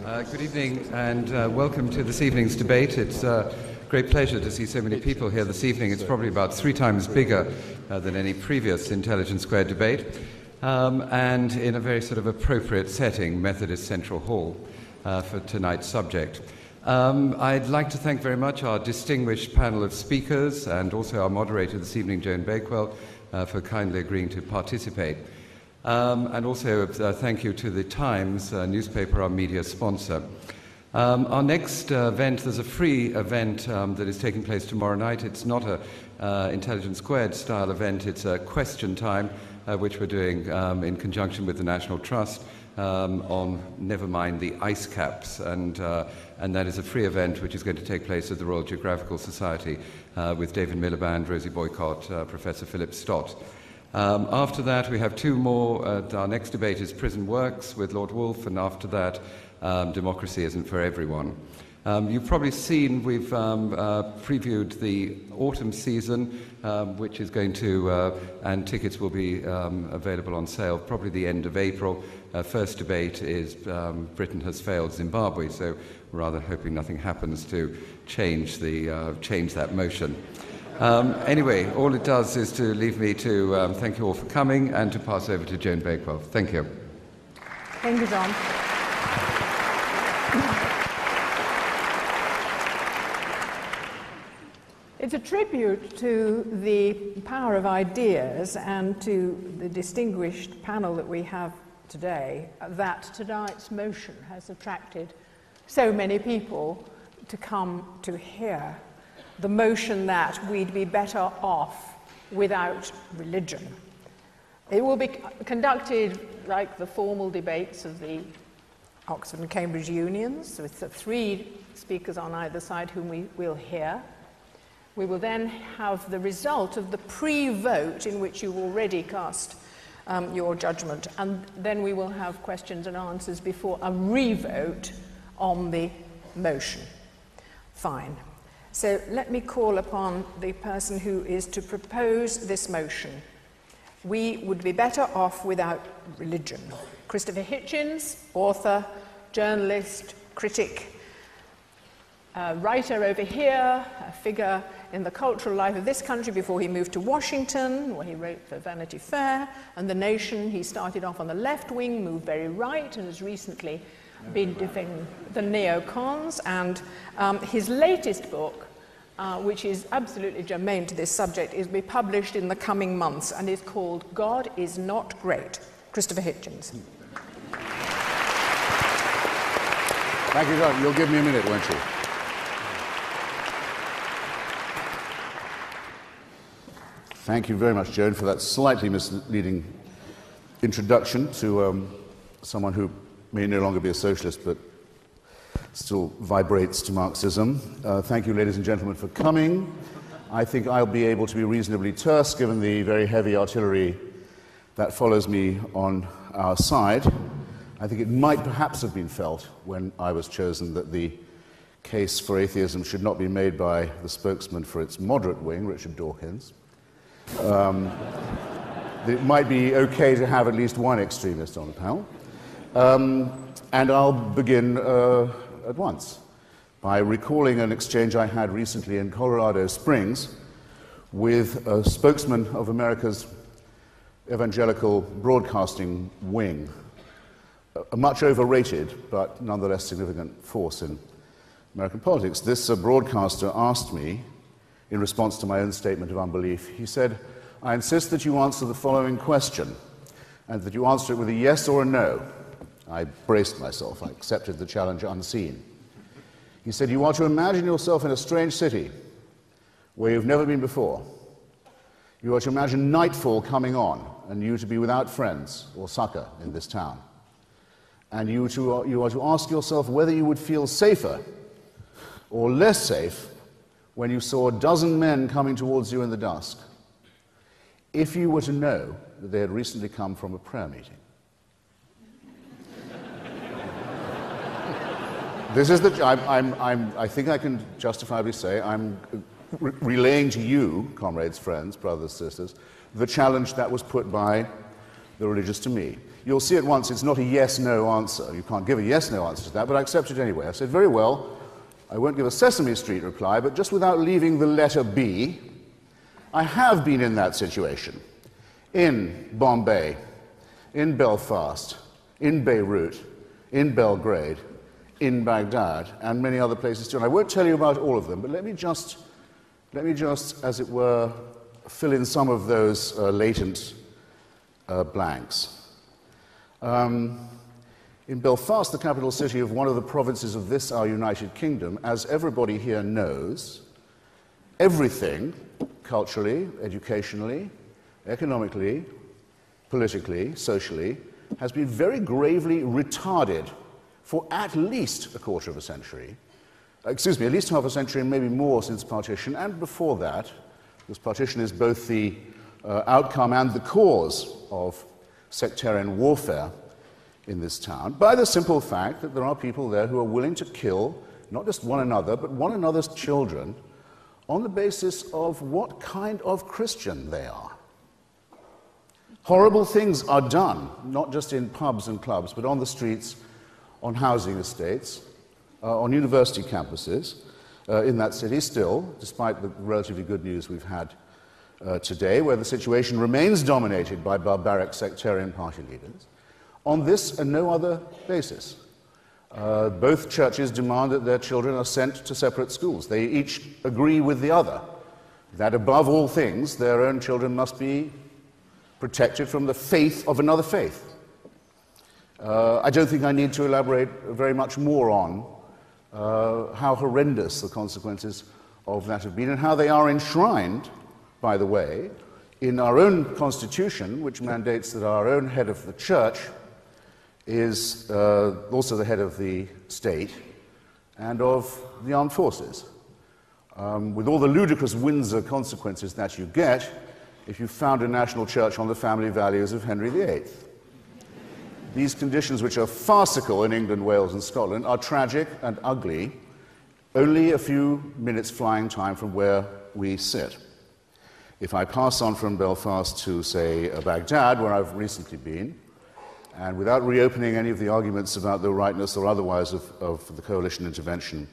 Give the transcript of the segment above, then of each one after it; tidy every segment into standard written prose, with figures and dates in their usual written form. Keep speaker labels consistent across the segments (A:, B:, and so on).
A: Good evening and welcome to this evening's debate. It's a great pleasure to see so many people here this evening. It's probably about 3 times bigger than any previous Intelligence Squared debate, and in a very sort of appropriate setting, Methodist Central Hall, for tonight's subject. I'd like to thank very much our distinguished panel of speakers and also our moderator this evening, Joan Bakewell, for kindly agreeing to participate. And also thank you to the Times newspaper, our media sponsor. Our next event, there's a free event that is taking place tomorrow night. It's not a Intelligence Squared style event, it's a question time, which we're doing in conjunction with the National Trust on, never mind, the ice caps. And that is a free event which is going to take place at the Royal Geographical Society with David Miliband, Rosie Boycott, Professor Philip Stott. After that, we have 2 more. Our next debate is Prison Works with Lord Woolf, and after that, Democracy Isn't for Everyone. You've probably seen we've previewed the autumn season, which is going to, and tickets will be available on sale probably the end of April. First debate is Britain has failed Zimbabwe, so we're rather hoping nothing happens to change that motion. Anyway, all it does is to leave me to thank you all for coming and to pass over to Joan Bakewell. Thank you.
B: Thank you, John. It's a tribute to the power of ideas and to the distinguished panel that we have today that tonight's motion has attracted so many people to come to hear. The motion that we'd be better off without religion. It will be conducted like the formal debates of the Oxford and Cambridge unions, with the 3 speakers on either side whom we will hear. We will then have the result of the pre-vote in which you've already cast your judgment, and then we will have questions and answers before a re-vote on the motion. Fine. So let me call upon the person who is to propose this motion. We would be better off without religion. Christopher Hitchens, author, journalist, critic, writer over here, a figure in the cultural life of this country before he moved to Washington, where he wrote for Vanity Fair and The Nation. He started off on the left wing, moved very right, and has recently been defending the neocons, and his latest book, which is absolutely germane to this subject, is to be published in the coming months and is called God is Not Great. Christopher Hitchens.
C: Thank you, John. You'll give me a minute, won't you? Thank you very much, Joan, for that slightly misleading introduction to someone who may no longer be a socialist, but still vibrates to Marxism. Thank you, ladies and gentlemen, for coming. I think I'll be able to be reasonably terse, given the very heavy artillery that follows me on our side. I think it might perhaps have been felt when I was chosen that the case for atheism should not be made by the spokesman for its moderate wing, Richard Dawkins. It might be okay to have at least one extremist on the panel. And I'll begin at once by recalling an exchange I had recently in Colorado Springs with a spokesman of America's evangelical broadcasting wing, a much overrated but nonetheless significant force in American politics. This broadcaster asked me, in response to my own statement of unbelief, he said, "I insist that you answer the following question, and that you answer it with a yes or a no." I braced myself. I accepted the challenge unseen. He said, "You are to imagine yourself in a strange city where you've never been before. You are to imagine nightfall coming on and you to be without friends or succor in this town. And you are to ask yourself whether you would feel safer or less safe when you saw a dozen men coming towards you in the dusk, if you were to know that they had recently come from a prayer meeting." This is I think I can justifiably say I'm relaying to you, comrades, friends, brothers, sisters, the challenge that was put by the religious to me. you'll see at once it's not a yes-no answer. You can't give a yes-no answer to that, but I accept it anyway. I said, very well, I won't give a Sesame Street reply, but just without leaving the letter B, I have been in that situation. In Bombay, in Belfast, in Beirut, in Belgrade, in Baghdad, and many other places too. And I won't tell you about all of them, but let me just, as it were, fill in some of those latent blanks. In Belfast, the capital city of one of the provinces of this, our United Kingdom, as everybody here knows, everything, culturally, educationally, economically, politically, socially, has been very gravely retarded for at least a quarter of a century. At least half a century and maybe more since partition, and before that, because partition is both the outcome and the cause of sectarian warfare in this town, by the simple fact that there are people there who are willing to kill not just one another, but one another's children on the basis of what kind of Christian they are. Horrible things are done, not just in pubs and clubs, but on the streets, on housing estates, on university campuses in that city still, despite the relatively good news we've had today, where the situation remains dominated by barbaric sectarian party leaders. On this and no other basis. Both churches demand that their children are sent to separate schools. They each agree with the other that above all things, their own children must be protected from the faith of another faith. I don't think I need to elaborate very much more on how horrendous the consequences of that have been and how they are enshrined, by the way, in our own constitution, which mandates that our own head of the church is also the head of the state and of the armed forces, with all the ludicrous Windsor consequences that you get if you found a national church on the family values of Henry VIII. These conditions, which are farcical in England, Wales, and Scotland, are tragic and ugly, only a few minutes flying time from where we sit. If I pass on from Belfast to, say, Baghdad, where I've recently been, and without reopening any of the arguments about the rightness or otherwise of the coalition intervention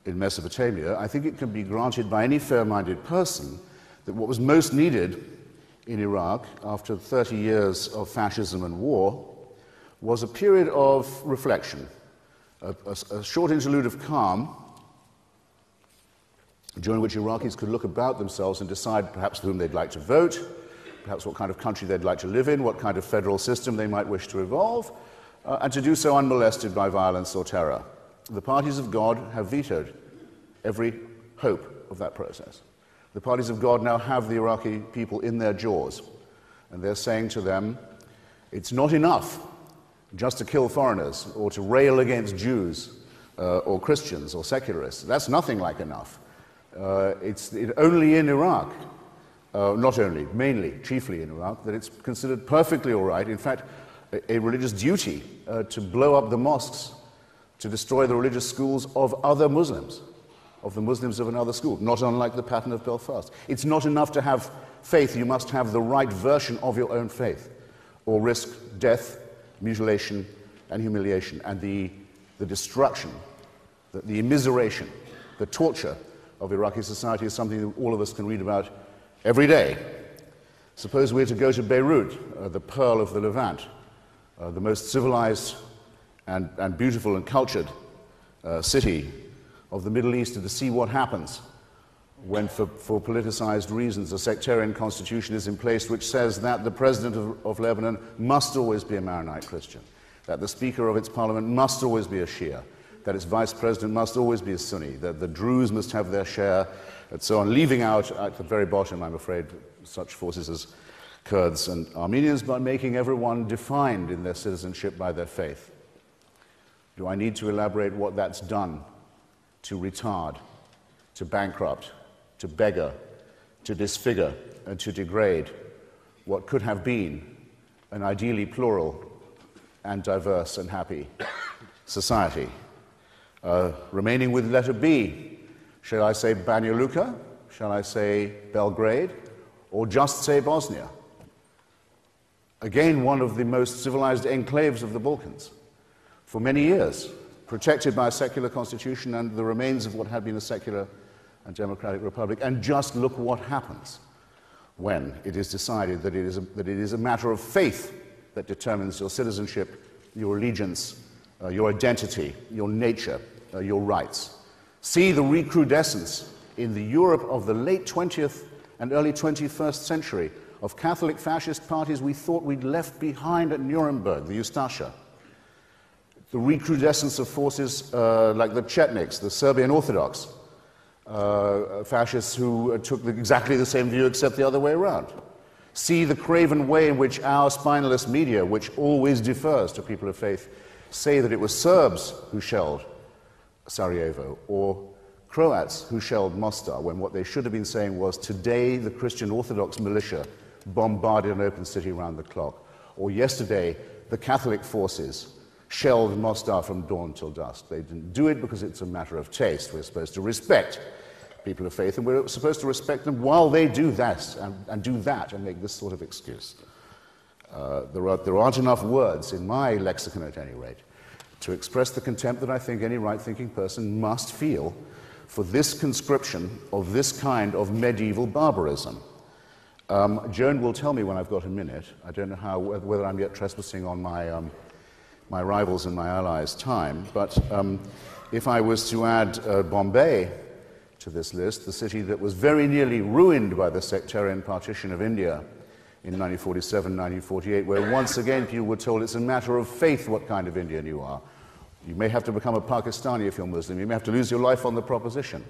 C: in Mesopotamia, I think it can be granted by any fair-minded person that what was most needed in Iraq after 30 years of fascism and war was a period of reflection, a short interlude of calm during which Iraqis could look about themselves and decide perhaps for whom they'd like to vote, perhaps what kind of country they'd like to live in, what kind of federal system they might wish to evolve, and to do so unmolested by violence or terror. The parties of God have vetoed every hope of that process. The parties of God now have the Iraqi people in their jaws, and they're saying to them, it's not enough just to kill foreigners or to rail against Jews or Christians or secularists. That's nothing like enough. It's only in Iraq, not only, mainly, chiefly in Iraq, that it's considered perfectly all right, in fact, a religious duty to blow up the mosques, to destroy the religious schools of other Muslims, of the Muslims of another school, not unlike the pattern of Belfast. It's not enough to have faith, you must have the right version of your own faith, or risk death, mutilation, and humiliation, and the destruction, the immiseration, the torture of Iraqi society is something that all of us can read about every day. Suppose we're to go to Beirut, the pearl of the Levant, the most civilized and beautiful and cultured city of the Middle East, and to see what happens when, for politicized reasons, a sectarian constitution is in place which says that the president of Lebanon must always be a Maronite Christian, that the speaker of its parliament must always be a Shia, that its vice president must always be a Sunni, that the Druze must have their share, and so on, leaving out at the very bottom, I'm afraid, such forces as Kurds and Armenians, but making everyone defined in their citizenship by their faith. Do I need to elaborate what that's done to retard, to bankrupt, to beggar, to disfigure, and to degrade what could have been an ideally plural and diverse and happy society? Remaining with letter B, shall I say Banja Luka? Shall I say Belgrade? Or just say Bosnia? again, one of the most civilized enclaves of the Balkans for many years, protected by a secular constitution and the remains of what had been a secular and democratic republic. And just look what happens when it is decided that it is a matter of faith that determines your citizenship, your allegiance, your identity, your nature, your rights. See the recrudescence in the Europe of the late 20th and early 21st century of Catholic fascist parties we thought we'd left behind at Nuremberg, the Ustasha. The recrudescence of forces like the Chetniks, the Serbian Orthodox fascists who took exactly the same view except the other way around. See the craven way in which our spineless media, which always defers to people of faith, say that it was Serbs who shelled Sarajevo or Croats who shelled Mostar, when what they should have been saying was, today the Christian Orthodox militia bombarded an open city round the clock, or yesterday the Catholic forces shelled Mostar from dawn till dusk. They didn't do it because it's a matter of taste. We're supposed to respect people of faith, and we're supposed to respect them while they do that and do that and make this sort of excuse. There aren't enough words, in my lexicon at any rate, to express the contempt that I think any right-thinking person must feel for this conscription of this kind of medieval barbarism. Joan will tell me when I've got a minute. I don't know whether I'm yet trespassing on my rivals and my allies' time, but if I was to add Bombay to this list, the city that was very nearly ruined by the sectarian partition of India in 1947, 1948, where once again people were told it's a matter of faith what kind of Indian you are. You may have to become a Pakistani if you're Muslim. You may have to lose your life on the proposition.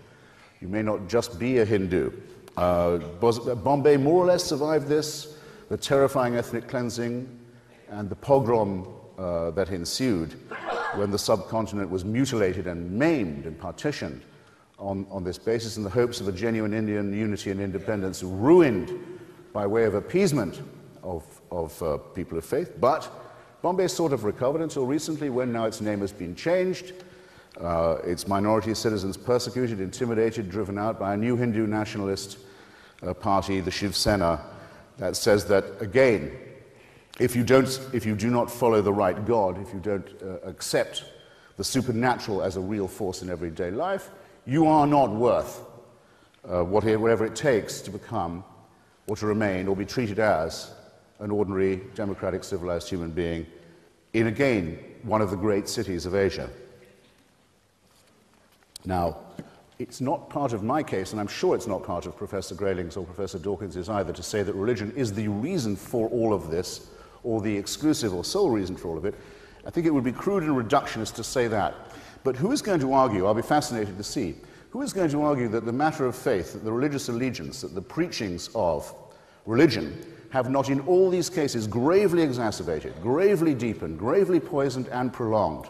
C: You may not just be a Hindu. Bombay more or less survived this, the terrifying ethnic cleansing and the pogrom that ensued when the subcontinent was mutilated and maimed and partitioned on this basis in the hopes of a genuine Indian unity and independence, ruined by way of appeasement of people of faith. But Bombay sort of recovered until recently, when now its name has been changed, its minority citizens persecuted, intimidated, driven out by a new Hindu nationalist party, the Shiv Sena, that says that, again, if you do not follow the right God, if you don't accept the supernatural as a real force in everyday life, you are not worth whatever it takes to become or to remain or be treated as an ordinary, democratic, civilized human being in, again, one of the great cities of Asia. Now, it's not part of my case, and I'm sure it's not part of Professor Grayling's or Professor Dawkins's either, to say that religion is the reason for all of this, or the exclusive or sole reason for all of it. I think it would be crude and reductionist to say that. But who is going to argue, I'll be fascinated to see, who is going to argue that the matter of faith, that the religious allegiance, that the preachings of religion have not in all these cases gravely exacerbated, gravely deepened, gravely poisoned and prolonged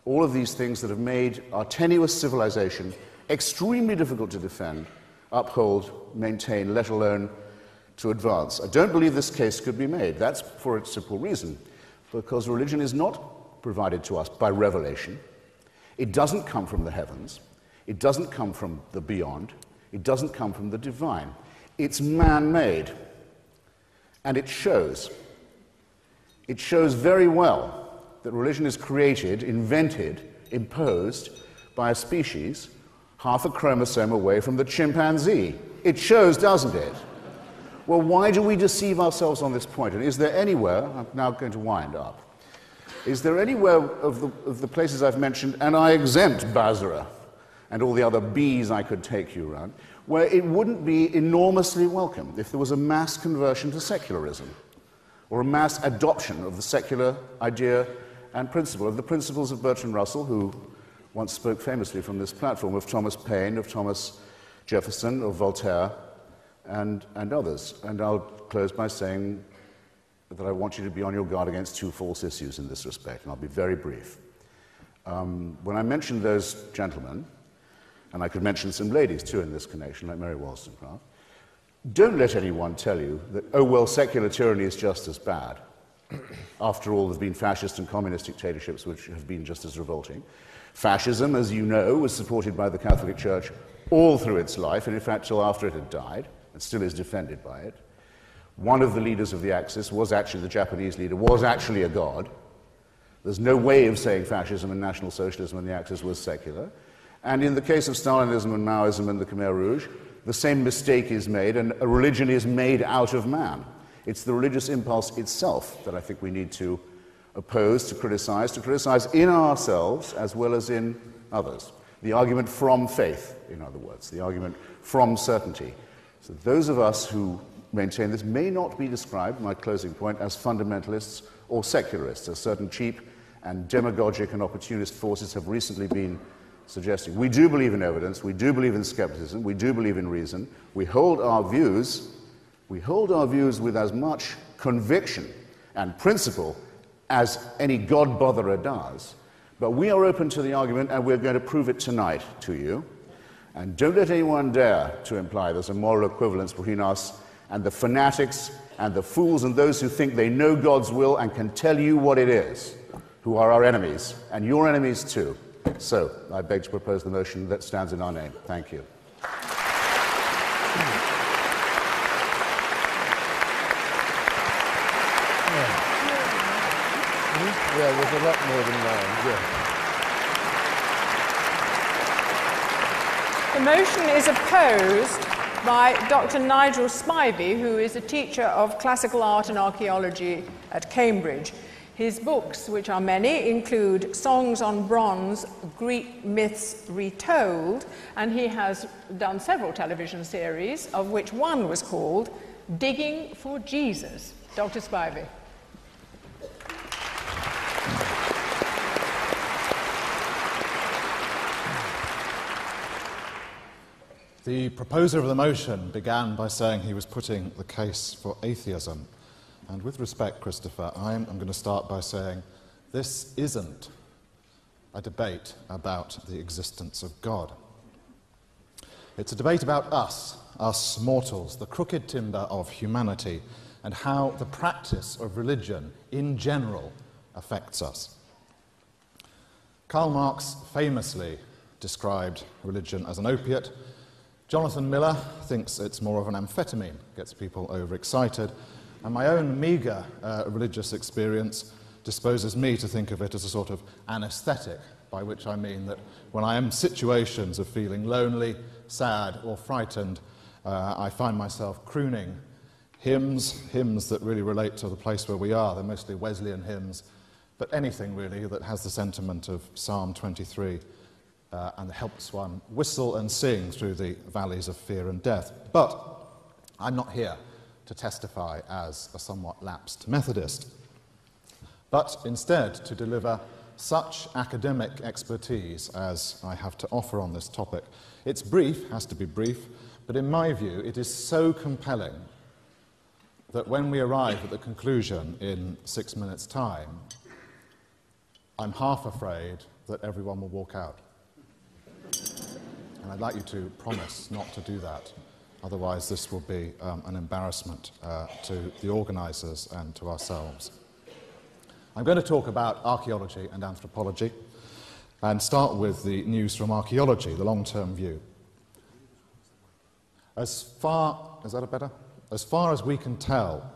C: all of these things that have made our tenuous civilization extremely difficult to defend, uphold, maintain, let alone to advance. I don't believe this case could be made. That's for a simple reason, because religion is not provided to us by revelation. It doesn't come from the heavens. It doesn't come from the beyond. It doesn't come from the divine. It's man-made. And it shows. It shows very well that religion is created, invented, imposed by a species half a chromosome away from the chimpanzee. It shows, doesn't it? Well, why do we deceive ourselves on this point? And is there anywhere, I'm now going to wind up, is there anywhere of the places I've mentioned, and I exempt Basra and all the other B's I could take you around, where it wouldn't be enormously welcome if there was a mass conversion to secularism, or a mass adoption of the secular idea and principle, of the principles of Bertrand Russell, who once spoke famously from this platform, of Thomas Paine, of Thomas Jefferson, of Voltaire, and others. And I'll close by saying that I want you to be on your guard against two false issues in this respect, and I'll be very brief. When I mentioned those gentlemen, and I could mention some ladies too in this connection, like Mary Wollstonecraft, don't let anyone tell you that, oh, well, secular tyranny is just as bad. After all, there have been fascist and communist dictatorships which have been just as revolting. Fascism, as you know, was supported by the Catholic Church all through its life, and in fact till after it had died, and still is defended by it. one of the leaders of the Axis was actually the Japanese leader, was actually a god. There's no way of saying fascism and National Socialism in the Axis was secular. And in the case of Stalinism and Maoism and the Khmer Rouge, the same mistake is made, and a religion is made out of man. It's the religious impulse itself that I think we need to oppose, to criticize in ourselves as well as in others. The argument from faith, in other words, the argument from certainty. So those of us who maintain this may not be described, my closing point, as fundamentalists or secularists, as certain cheap and demagogic and opportunist forces have recently been suggesting. We do believe in evidence, we do believe in skepticism, we do believe in reason. We hold our views with as much conviction and principle as any God botherer does. But we are open to the argument, and we're going to prove it tonight to you. And don't let anyone dare to imply there's a moral equivalence between us and the fanatics and the fools and those who think they know God's will and can tell you what it is, who are our enemies, and your enemies too. So, I beg to propose the motion that stands in our name. Thank you.
D: Yeah, there's a lot more than mine. Yeah.
B: The motion is opposed by Dr. Nigel Spivey, who is a teacher of classical art and archaeology at Cambridge. His books, which are many, include Songs on Bronze, Greek Myths Retold, and he has done several television series, of which one was called Digging for Jesus. Dr. Spivey.
E: The proposer of the motion began by saying he was putting the case for atheism. And with respect, Christopher, I'm going to start by saying this isn't a debate about the existence of God. It's a debate about us mortals, the crooked timber of humanity, and how the practice of religion in general affects us. Karl Marx famously described religion as an opiate. Jonathan Miller thinks it's more of an amphetamine, gets people overexcited. And my own meagre religious experience disposes me to think of it as a sort of anesthetic, by which I mean that when I am in situations of feeling lonely, sad, or frightened, I find myself crooning hymns that really relate to the place where we are. They're mostly Wesleyan hymns, but anything really that has the sentiment of Psalm 23 and helps one whistle and sing through the valleys of fear and death. But I'm not here to testify as a somewhat lapsed Methodist, but instead to deliver such academic expertise as I have to offer on this topic. It's brief, has to be brief, but in my view it is so compelling that when we arrive at the conclusion in 6 minutes' time, I'm half afraid that everyone will walk out. And I'd like you to promise not to do that. Otherwise, this will be an embarrassment to the organisers and to ourselves. I'm going to talk about archaeology and anthropology and start with the news from archaeology, the long-term view. As far as we can tell,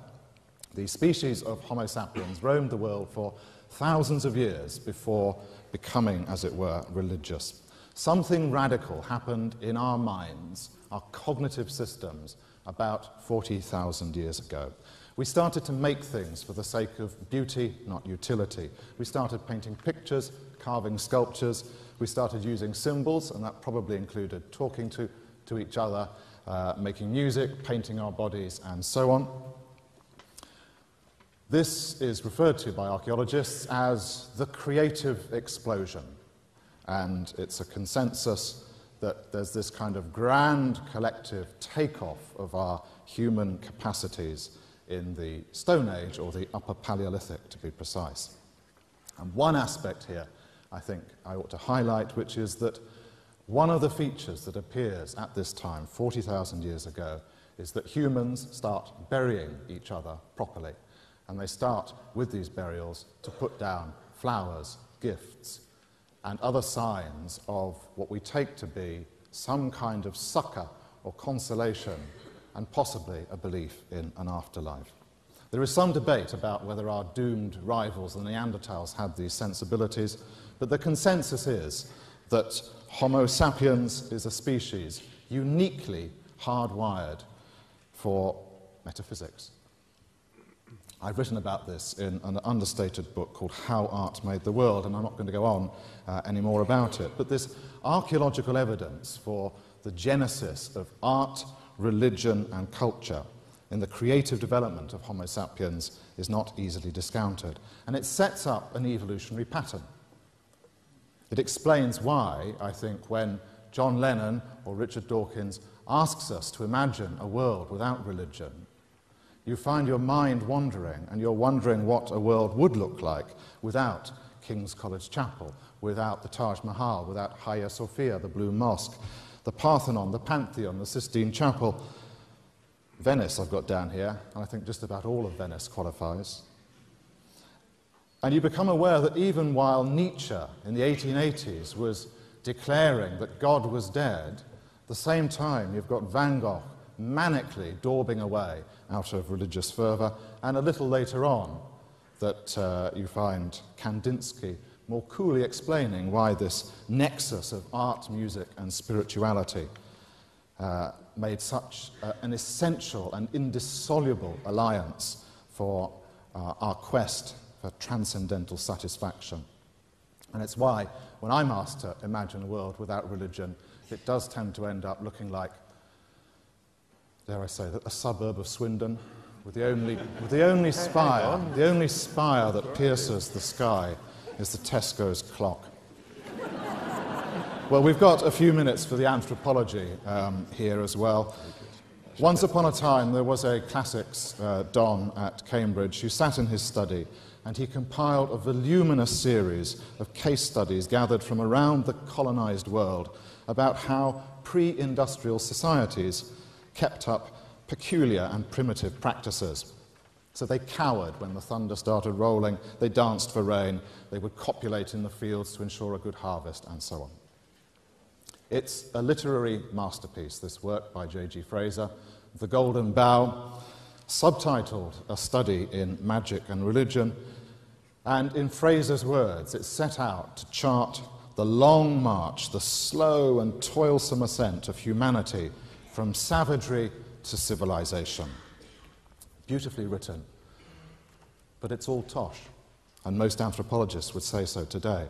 E: the species of Homo sapiens roamed the world for thousands of years before becoming, as it were, religious. Something radical happened in our minds, our cognitive systems, about 40,000 years ago. We started to make things for the sake of beauty, not utility. We started painting pictures, carving sculptures. We started using symbols, and that probably included talking to each other, making music, painting our bodies, and so on. This is referred to by archaeologists as the creative explosion. And it's a consensus that there's this kind of grand collective takeoff of our human capacities in the Stone Age, or the Upper Paleolithic, to be precise. And one aspect here I think I ought to highlight, which is that one of the features that appears at this time, 40,000 years ago, is that humans start burying each other properly. And they start, with these burials, to put down flowers, gifts, and other signs of what we take to be some kind of succor or consolation and possibly a belief in an afterlife. There is some debate about whether our doomed rivals, the Neanderthals, had these sensibilities, but the consensus is that Homo sapiens is a species uniquely hardwired for metaphysics. I've written about this in an understated book called How Art Made the World, and I'm not going to go on any more about it. But this archaeological evidence for the genesis of art, religion, and culture in the creative development of Homo sapiens is not easily discounted. And it sets up an evolutionary pattern. It explains why, I think, when John Lennon or Richard Dawkins asks us to imagine a world without religion, you find your mind wandering, and you're wondering what a world would look like without King's College Chapel, without the Taj Mahal, without Hagia Sophia, the Blue Mosque, the Parthenon, the Pantheon, the Sistine Chapel. Venice I've got down here, and I think just about all of Venice qualifies. And you become aware that even while Nietzsche in the 1880s was declaring that God was dead, at the same time you've got Van Gogh manically daubing away out of religious fervour, and a little later on that you find Kandinsky more coolly explaining why this nexus of art, music and spirituality made such an essential and indissoluble alliance for our quest for transcendental satisfaction. And it's why, when I'm asked to imagine a world without religion, it does tend to end up looking like, dare I say, a suburb of Swindon, with the only spire that pierces the sky is the Tesco's clock. Well, we've got a few minutes for the anthropology here as well. Once upon a time, there was a classics don at Cambridge who sat in his study, and he compiled a voluminous series of case studies gathered from around the colonized world about how pre-industrial societies kept up peculiar and primitive practices. So they cowered when the thunder started rolling, they danced for rain, they would copulate in the fields to ensure a good harvest, and so on. It's a literary masterpiece, this work by J.G. Fraser, The Golden Bough, subtitled A Study in Magic and Religion, and in Fraser's words, it set out to chart the long march, the slow and toilsome ascent of humanity from savagery to civilization. Beautifully written, but it's all tosh, and most anthropologists would say so today.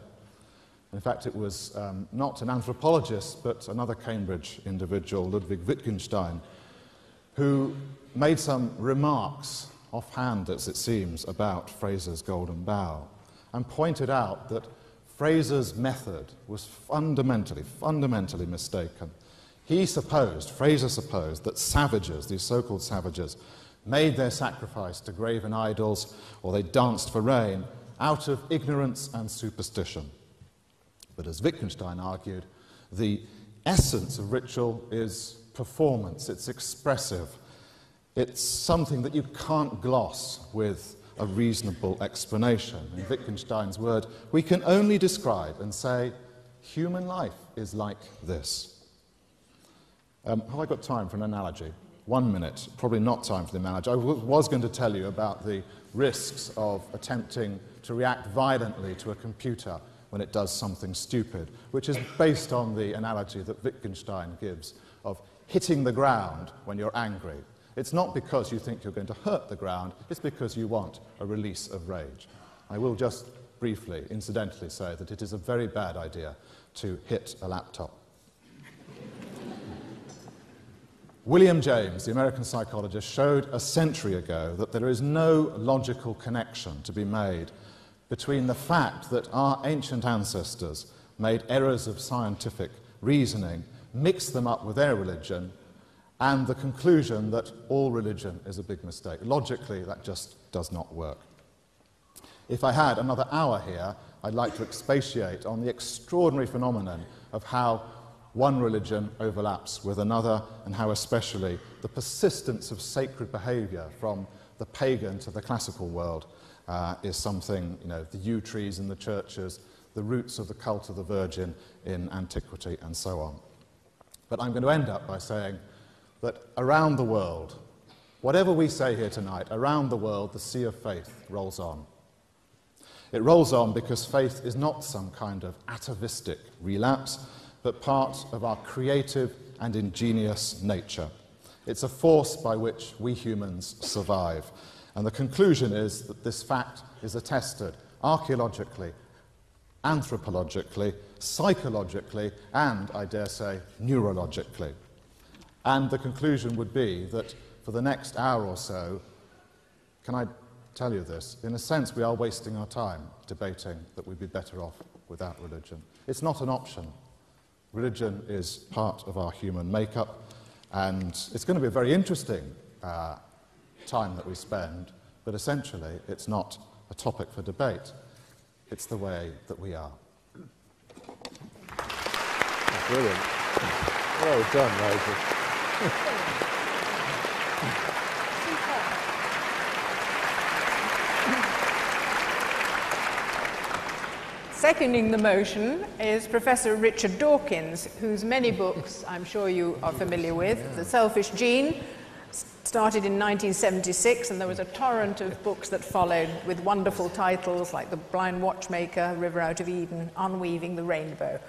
E: In fact, it was not an anthropologist, but another Cambridge individual, Ludwig Wittgenstein, who made some remarks, offhand as it seems, about Fraser's Golden Bough, and pointed out that Fraser's method was fundamentally mistaken. Fraser supposed that savages, these so-called savages, made their sacrifice to graven idols, or they danced for rain, out of ignorance and superstition. But as Wittgenstein argued, the essence of ritual is performance, it's expressive. It's something that you can't gloss with a reasonable explanation. In Wittgenstein's word, we can only describe and say, human life is like this. Have I got time for an analogy? 1 minute, probably not time for the analogy. I was going to tell you about the risks of attempting to react violently to a computer when it does something stupid, which is based on the analogy that Wittgenstein gives of hitting the ground when you're angry. It's not because you think you're going to hurt the ground, it's because you want a release of rage. I will just briefly, incidentally say that it is a very bad idea to hit a laptop. William James, the American psychologist, showed a century ago that there is no logical connection to be made between the fact that our ancient ancestors made errors of scientific reasoning, mixed them up with their religion, and the conclusion that all religion is a big mistake. Logically, that just does not work. If I had another hour here, I'd like to expatiate on the extraordinary phenomenon of how one religion overlaps with another, and how especially the persistence of sacred behaviour from the pagan to the classical world is something, the yew trees in the churches, the roots of the cult of the Virgin in antiquity, and so on. But I'm going to end up by saying that around the world, whatever we say here tonight, around the world, the sea of faith rolls on. It rolls on because faith is not some kind of atavistic relapse, but part of our creative and ingenious nature. It's a force by which we humans survive. And the conclusion is that this fact is attested archaeologically, anthropologically, psychologically, and, I dare say, neurologically. And the conclusion would be that for the next hour or so, can I tell you this? In a sense, we are wasting our time debating that we'd be better off without religion. It's not an option. Religion is part of our human makeup, and it's going to be a very interesting time that we spend, but essentially it's not a topic for debate. It's the way that we are.
D: Brilliant. Well done, Roger.
B: Seconding the motion is Professor Richard Dawkins, whose many books I'm sure you are familiar with. The Selfish Gene started in 1976, and there was a torrent of books that followed with wonderful titles like The Blind Watchmaker, River Out of Eden, Unweaving the Rainbow.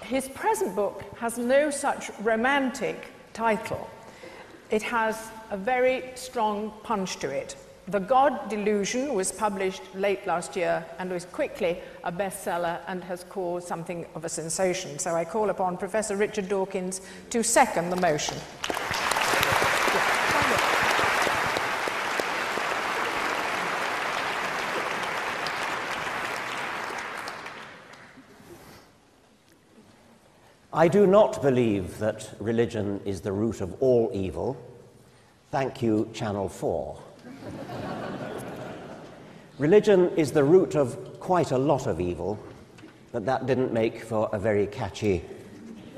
B: His present book has no such romantic title. It has a very strong punch to it. The God Delusion was published late last year and was quickly a bestseller and has caused something of a sensation. So I call upon Professor Richard Dawkins to second the motion.
F: I do not believe that religion is the root of all evil. Thank you, Channel 4. Religion is the root of quite a lot of evil, but that didn't make for a very catchy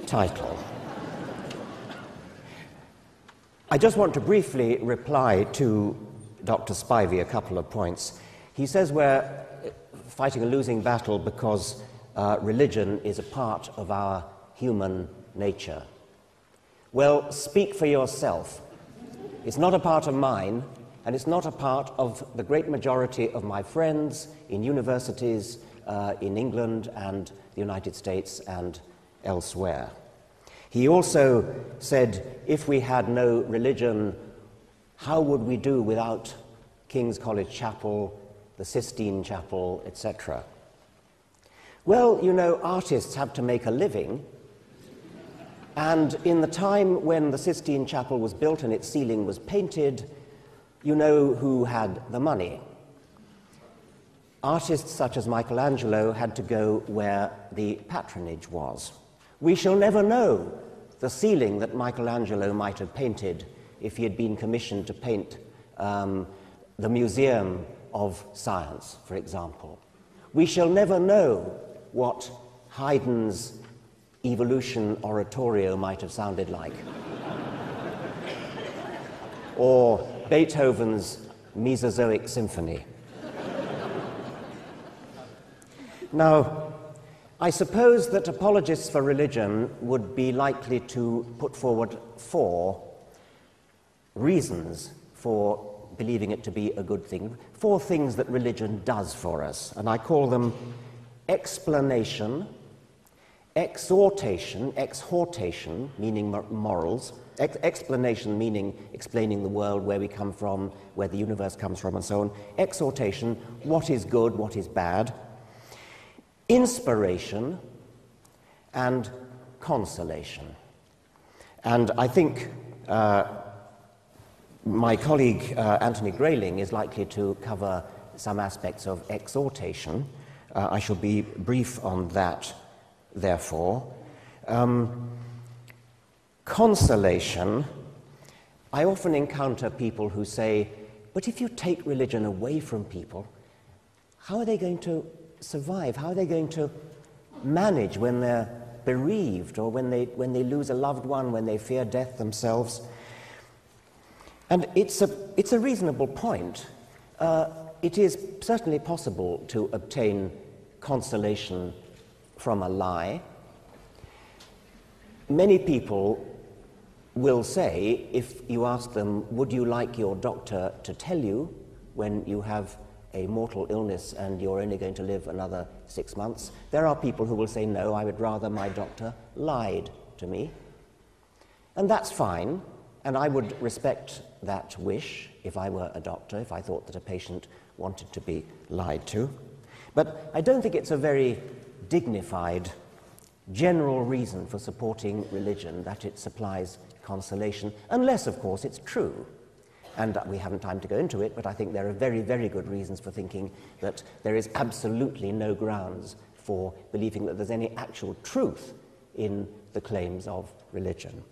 F: title. I just want to briefly reply to Dr. Spivey a couple of points. He says we're fighting a losing battle because religion is a part of our human nature. Well, speak for yourself. It's not a part of mine, and it's not a part of the great majority of my friends in universities in England and the United States and elsewhere. He also said, if we had no religion, how would we do without King's College Chapel, the Sistine Chapel, etc.? Well, you know, artists have to make a living, and in the time when the Sistine Chapel was built and its ceiling was painted, you know who had the money. Artists such as Michelangelo had to go where the patronage was. We shall never know the ceiling that Michelangelo might have painted if he had been commissioned to paint the Museum of Science, for example. We shall never know what Haydn's Evolution oratorio might have sounded like, or Beethoven's Mesozoic Symphony. Now, I suppose that apologists for religion would be likely to put forward 4 reasons for believing it to be a good thing, 4 things that religion does for us, and I call them explanation, exhortation, meaning morals, explanation meaning explaining the world, where we come from, where the universe comes from, and so on. Exhortation, what is good, what is bad. Inspiration, and consolation. And I think my colleague Anthony Grayling is likely to cover some aspects of exhortation. I shall be brief on that, therefore. Consolation, I often encounter people who say, but if you take religion away from people, how are they going to survive? How are they going to manage when they're bereaved, or when they lose a loved one, when they fear death themselves? And it's a reasonable point. It is certainly possible to obtain consolation from a lie. Many people will say, if you ask them, would you like your doctor to tell you when you have a mortal illness and you're only going to live another 6 months? There are people who will say, no, I would rather my doctor lied to me. And that's fine, and I would respect that wish if I were a doctor, if I thought that a patient wanted to be lied to. But I don't think it's a very dignified, general reason for supporting religion that it supplies consolation, unless, of course, it's true. And we haven't time to go into it, but I think there are very, very good reasons for thinking that there is absolutely no grounds for believing that there's any actual truth in the claims of religion.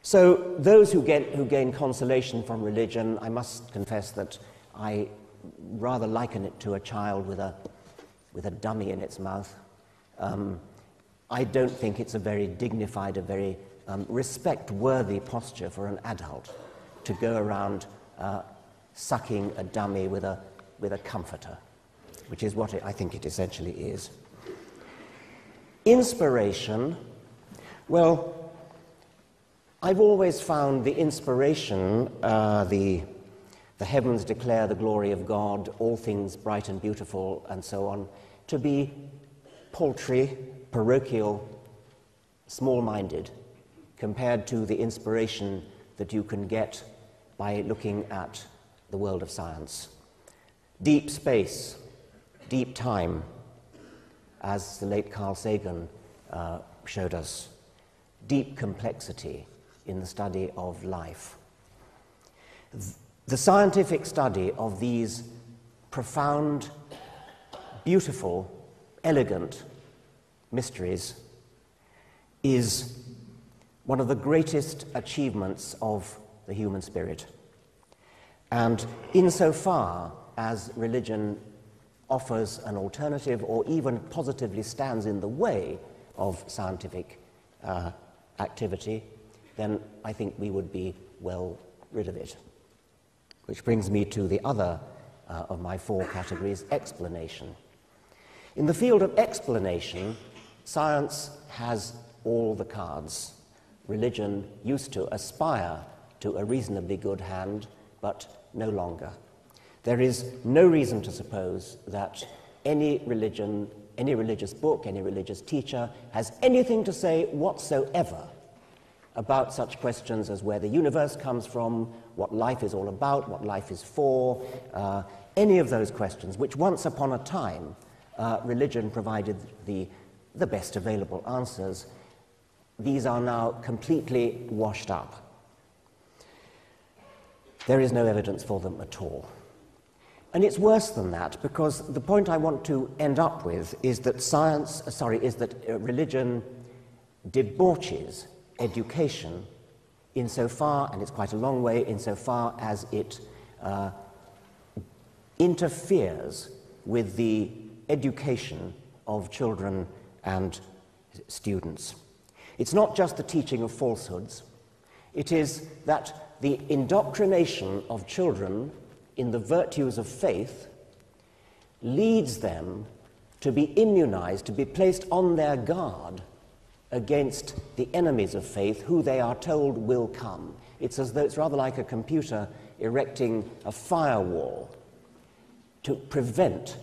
F: So those who gain consolation from religion, I must confess that I rather liken it to a child with a dummy in its mouth. I don't think it's a very dignified, a very respect-worthy posture for an adult to go around sucking a dummy with a comforter, which is what I think it essentially is. Inspiration, well, I've always found the inspiration, the heavens declare the glory of God, all things bright and beautiful, and so on, to be paltry, parochial, small-minded, compared to the inspiration that you can get by looking at the world of science. Deep space, deep time, as the late Carl Sagan showed us, deep complexity in the study of life. The scientific study of these profound, beautiful, elegant mysteries is one of the greatest achievements of the human spirit. And insofar as religion offers an alternative or even positively stands in the way of scientific activity, then I think we would be well rid of it. Which brings me to the other of my 4 categories, explanation. In the field of explanation, science has all the cards. Religion used to aspire to a reasonably good hand, but no longer. There is no reason to suppose that any religion, any religious book, any religious teacher has anything to say whatsoever about such questions as where the universe comes from, what life is all about, what life is for, any of those questions, which once upon a time religion provided the best available answers. These are now completely washed up. There is no evidence for them at all. And it's worse than that, because the point I want to end up with is that religion debauches education insofar, and it's quite a long way, insofar as it interferes with the education of children and students. It's not just the teaching of falsehoods, it is that the indoctrination of children in the virtues of faith leads them to be immunized, to be placed on their guard against the enemies of faith who they are told will come. It's as though it's rather like a computer erecting a firewall to prevent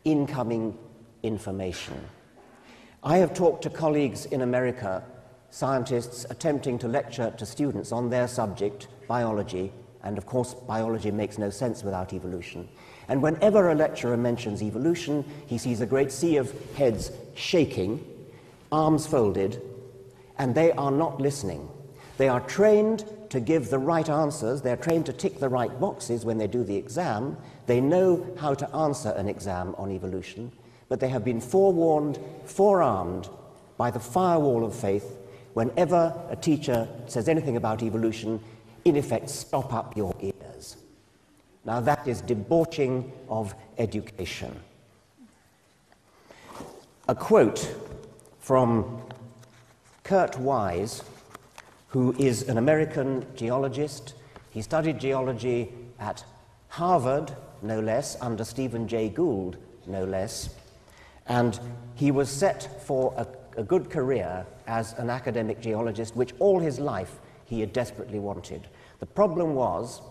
F: incoming information. I have talked to colleagues in America, scientists attempting to lecture to students on their subject, biology, and of course biology makes no sense without evolution. And whenever a lecturer mentions evolution, he sees a great sea of heads shaking, arms folded, and they are not listening. They are trained to give the right answers, they're trained to tick the right boxes when they do the exam, they know how to answer an exam on evolution, but they have been forewarned, forearmed by the firewall of faith. Whenever a teacher says anything about evolution, in effect, stop up your ears. Now that is debauching of education. A quote from Kurt Wise, who is an American geologist. He studied geology at Harvard, no less, under Stephen Jay Gould, no less. And he was set for a good career as an academic geologist, which all his life he had desperately wanted. The problem was,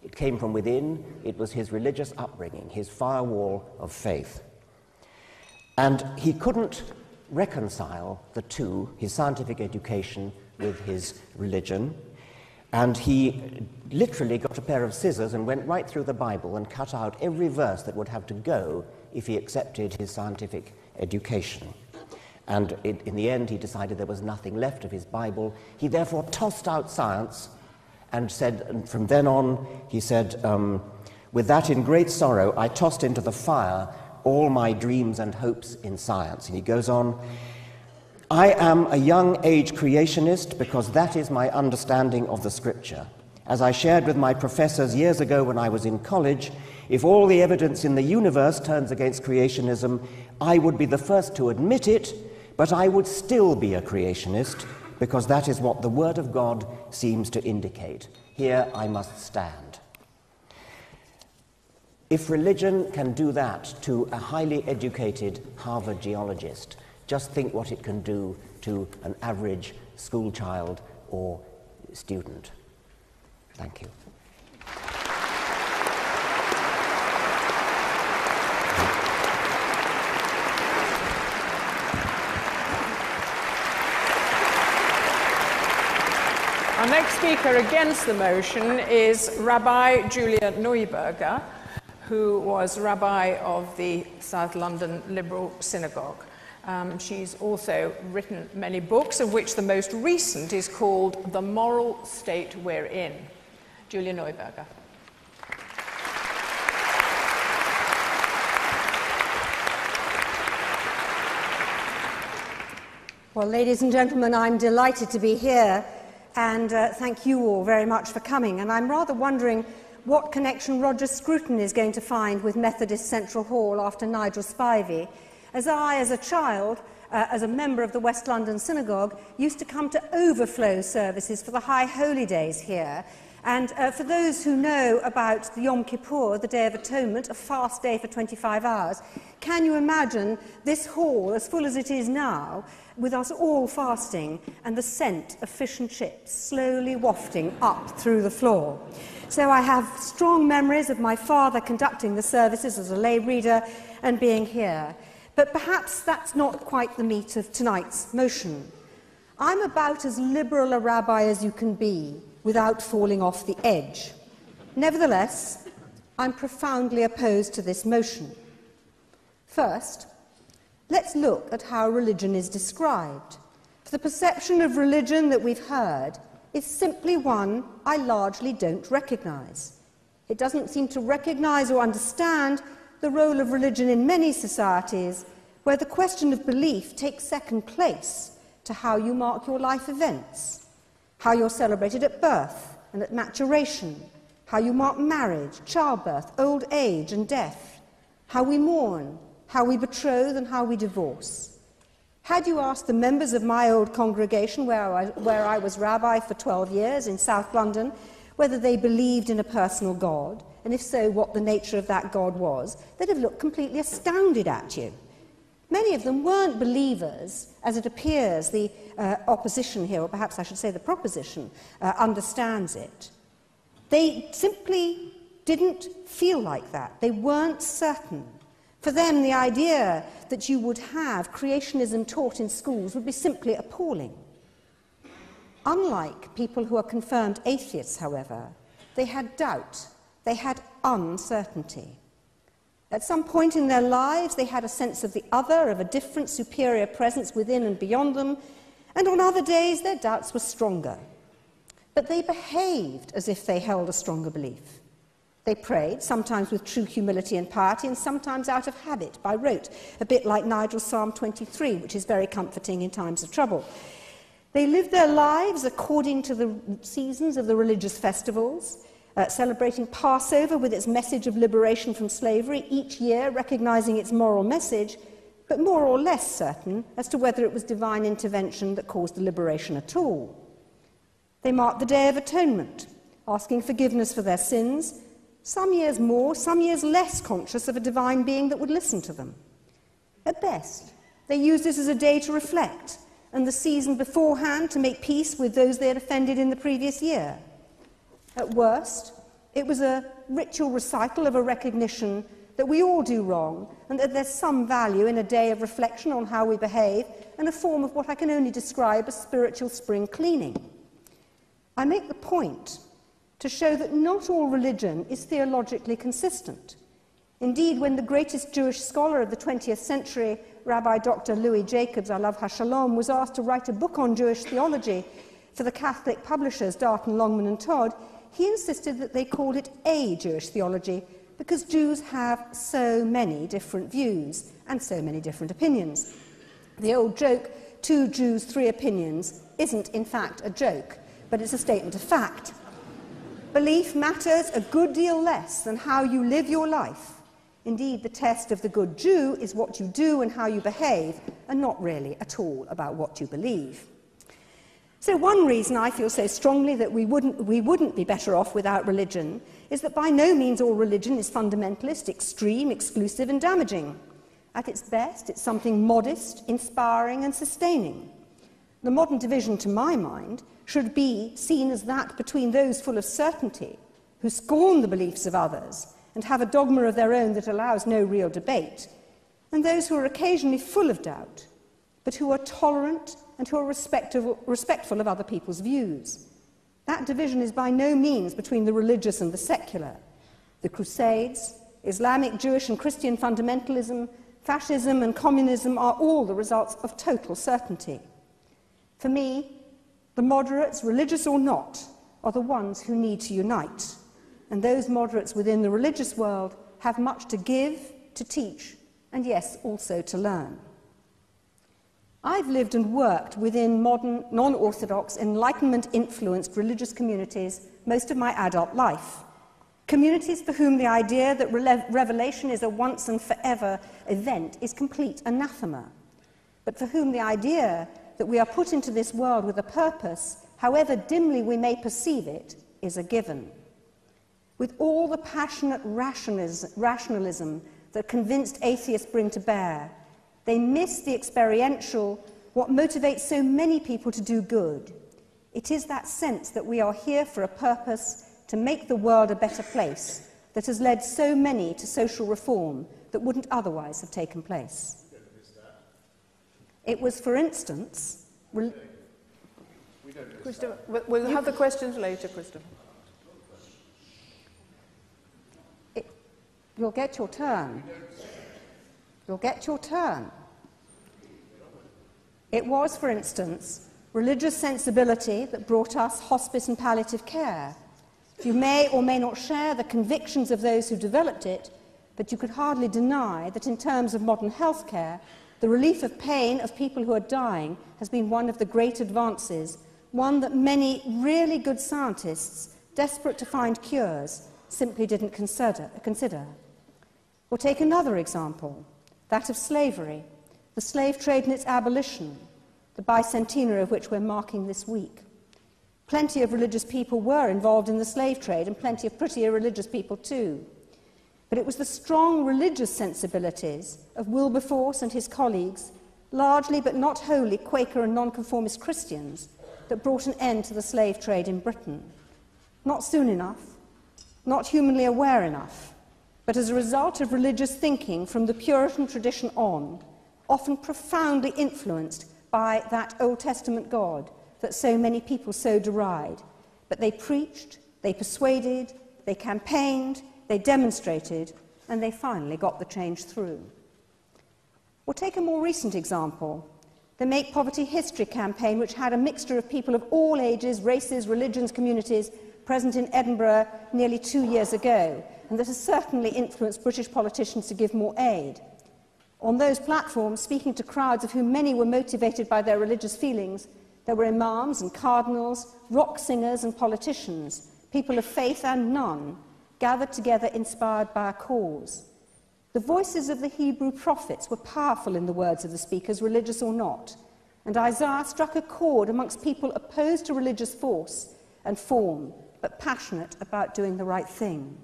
F: it came from within. It was his religious upbringing, his firewall of faith. And he couldn't reconcile the two, his scientific education with his religion. And he literally got a pair of scissors and went right through the Bible and cut out every verse that would have to go if he accepted his scientific education. And in the end, he decided there was nothing left of his Bible. He therefore tossed out science and said, and from then on, he said, with that in great sorrow, I tossed into the fire all my dreams and hopes in science. And he goes on, I am a young age creationist because that is my understanding of the scripture. As I shared with my professors years ago when I was in college, if all the evidence in the universe turns against creationism, I would be the first to admit it, but I would still be a creationist because that is what the Word of God seems to indicate. Here I must stand. If religion can do that to a highly educated Harvard geologist, just think what it can do to an average school child or student. Thank you.
B: Our next speaker against the motion is Rabbi Julia Neuberger, who was rabbi of the South London Liberal Synagogue. She's also written many books, of which the most recent is called The Moral State We're In. Julia Neuberger.
G: Well, ladies and gentlemen, I'm delighted to be here, and thank you all very much for coming. And I'm rather wondering what connection Roger Scruton is going to find with Methodist Central Hall after Nigel Spivey, as I, as a child, as a member of the West London Synagogue, used to come to overflow services for the High Holy Days here. And for those who know about the Yom Kippur, the Day of Atonement, a fast day for 25 hours, can you imagine this hall, as full as it is now, with us all fasting and the scent of fish and chips slowly wafting up through the floor? So I have strong memories of my father conducting the services as a lay reader and being here. But perhaps that's not quite the meat of tonight's motion. I'm about as liberal a rabbi as you can be without falling off the edge. Nevertheless, I'm profoundly opposed to this motion. First, let's look at how religion is described. For the perception of religion that we've heard is simply one I largely don't recognise. It doesn't seem to recognise or understand the role of religion in many societies where the question of belief takes second place to how you mark your life events, how you're celebrated at birth and at maturation, how you mark marriage, childbirth, old age and death, how we mourn, how we betroth and how we divorce. Had you asked the members of my old congregation where I was rabbi for 12 years in South London whether they believed in a personal God, and if so, what the nature of that God was, they'd have looked completely astounded at you. Many of them weren't believers, as it appears the opposition here, or perhaps I should say the proposition, understands it. They simply didn't feel like that. They weren't certain. For them, the idea that you would have creationism taught in schools would be simply appalling. Unlike people who are confirmed atheists, however, they had doubt, they had uncertainty. At some point in their lives, they had a sense of the other, of a different, superior presence within and beyond them, and on other days their doubts were stronger. But they behaved as if they held a stronger belief. They prayed, sometimes with true humility and piety, and sometimes out of habit, by rote, a bit like Nigel's Psalm 23, which is very comforting in times of trouble. They lived their lives according to the seasons of the religious festivals, celebrating Passover with its message of liberation from slavery, each year recognizing its moral message, but more or less certain as to whether it was divine intervention that caused the liberation at all. They marked the Day of Atonement, asking forgiveness for their sins, some years more, some years less conscious of a divine being that would listen to them. At best, they used it as a day to reflect, and the season beforehand to make peace with those they had offended in the previous year. At worst, it was a ritual recital of a recognition that we all do wrong, and that there's some value in a day of reflection on how we behave, and a form of what I can only describe as spiritual spring cleaning. I make the point to show that not all religion is theologically consistent. Indeed, when the greatest Jewish scholar of the 20th century, Rabbi Dr. Louis Jacobs, Alav HaShalom, was asked to write a book on Jewish theology for the Catholic publishers Darton, Longman and Todd, he insisted that they called it a Jewish theology because Jews have so many different views and so many different opinions. The old joke, 2 Jews, 3 opinions, isn't in fact a joke, but it's a statement of fact. Belief matters a good deal less than how you live your life. Indeed, the test of the good Jew is what you do and how you behave, and not really at all about what you believe. So one reason I feel so strongly that we wouldn't be better off without religion is that by no means all religion is fundamentalist, extreme, exclusive and damaging. At its best, it's something modest, inspiring and sustaining. The modern division, to my mind, should be seen as that between those full of certainty, who scorn the beliefs of others and have a dogma of their own that allows no real debate, and those who are occasionally full of doubt, but who are tolerant and who are respectful of other people's views. That division is by no means between the religious and the secular. The Crusades, Islamic, Jewish and Christian fundamentalism, fascism and communism are all the results of total certainty. For me, the moderates, religious or not, are the ones who need to unite, and those moderates within the religious world have much to give, to teach, and yes, also to learn. I've lived and worked within modern, non-orthodox, Enlightenment-influenced religious communities most of my adult life. Communities for whom the idea that revelation is a once and forever event is complete anathema, but for whom the idea that we are put into this world with a purpose, however dimly we may perceive it, is a given. With all the passionate rationalism that convinced atheists bring to bear, they miss the experiential, what motivates so many people to do good. It is that sense that we are here for a purpose to make the world a better place that has led so many to social reform that wouldn't otherwise have taken place. It was, for instance...
B: Christopher, we'll have the questions later, Christopher.
G: You'll get your turn. You'll get your turn. It was, for instance, religious sensibility that brought us hospice and palliative care. You may or may not share the convictions of those who developed it, but you could hardly deny that in terms of modern health care, the relief of pain of people who are dying has been one of the great advances, one that many really good scientists, desperate to find cures, simply didn't consider. Or take another example, that of slavery, the slave trade and its abolition, the bicentenary of which we're marking this week. Plenty of religious people were involved in the slave trade, and plenty of pretty irreligious people too. But it was the strong religious sensibilities of Wilberforce and his colleagues, largely but not wholly Quaker and nonconformist Christians, that brought an end to the slave trade in Britain. Not soon enough, not humanly aware enough, but as a result of religious thinking from the Puritan tradition on, often profoundly influenced by that Old Testament God that so many people so deride. But they preached, they persuaded, they campaigned, they demonstrated, and they finally got the change through. Or take a more recent example, the Make Poverty History campaign, which had a mixture of people of all ages, races, religions, communities present in Edinburgh nearly 2 years ago, and that has certainly influenced British politicians to give more aid. On those platforms, speaking to crowds of whom many were motivated by their religious feelings, there were imams and cardinals, rock singers and politicians, people of faith and none, gathered together inspired by a cause. The voices of the Hebrew prophets were powerful in the words of the speakers, religious or not, and Isaiah struck a chord amongst people opposed to religious force and form, but passionate about doing the right thing.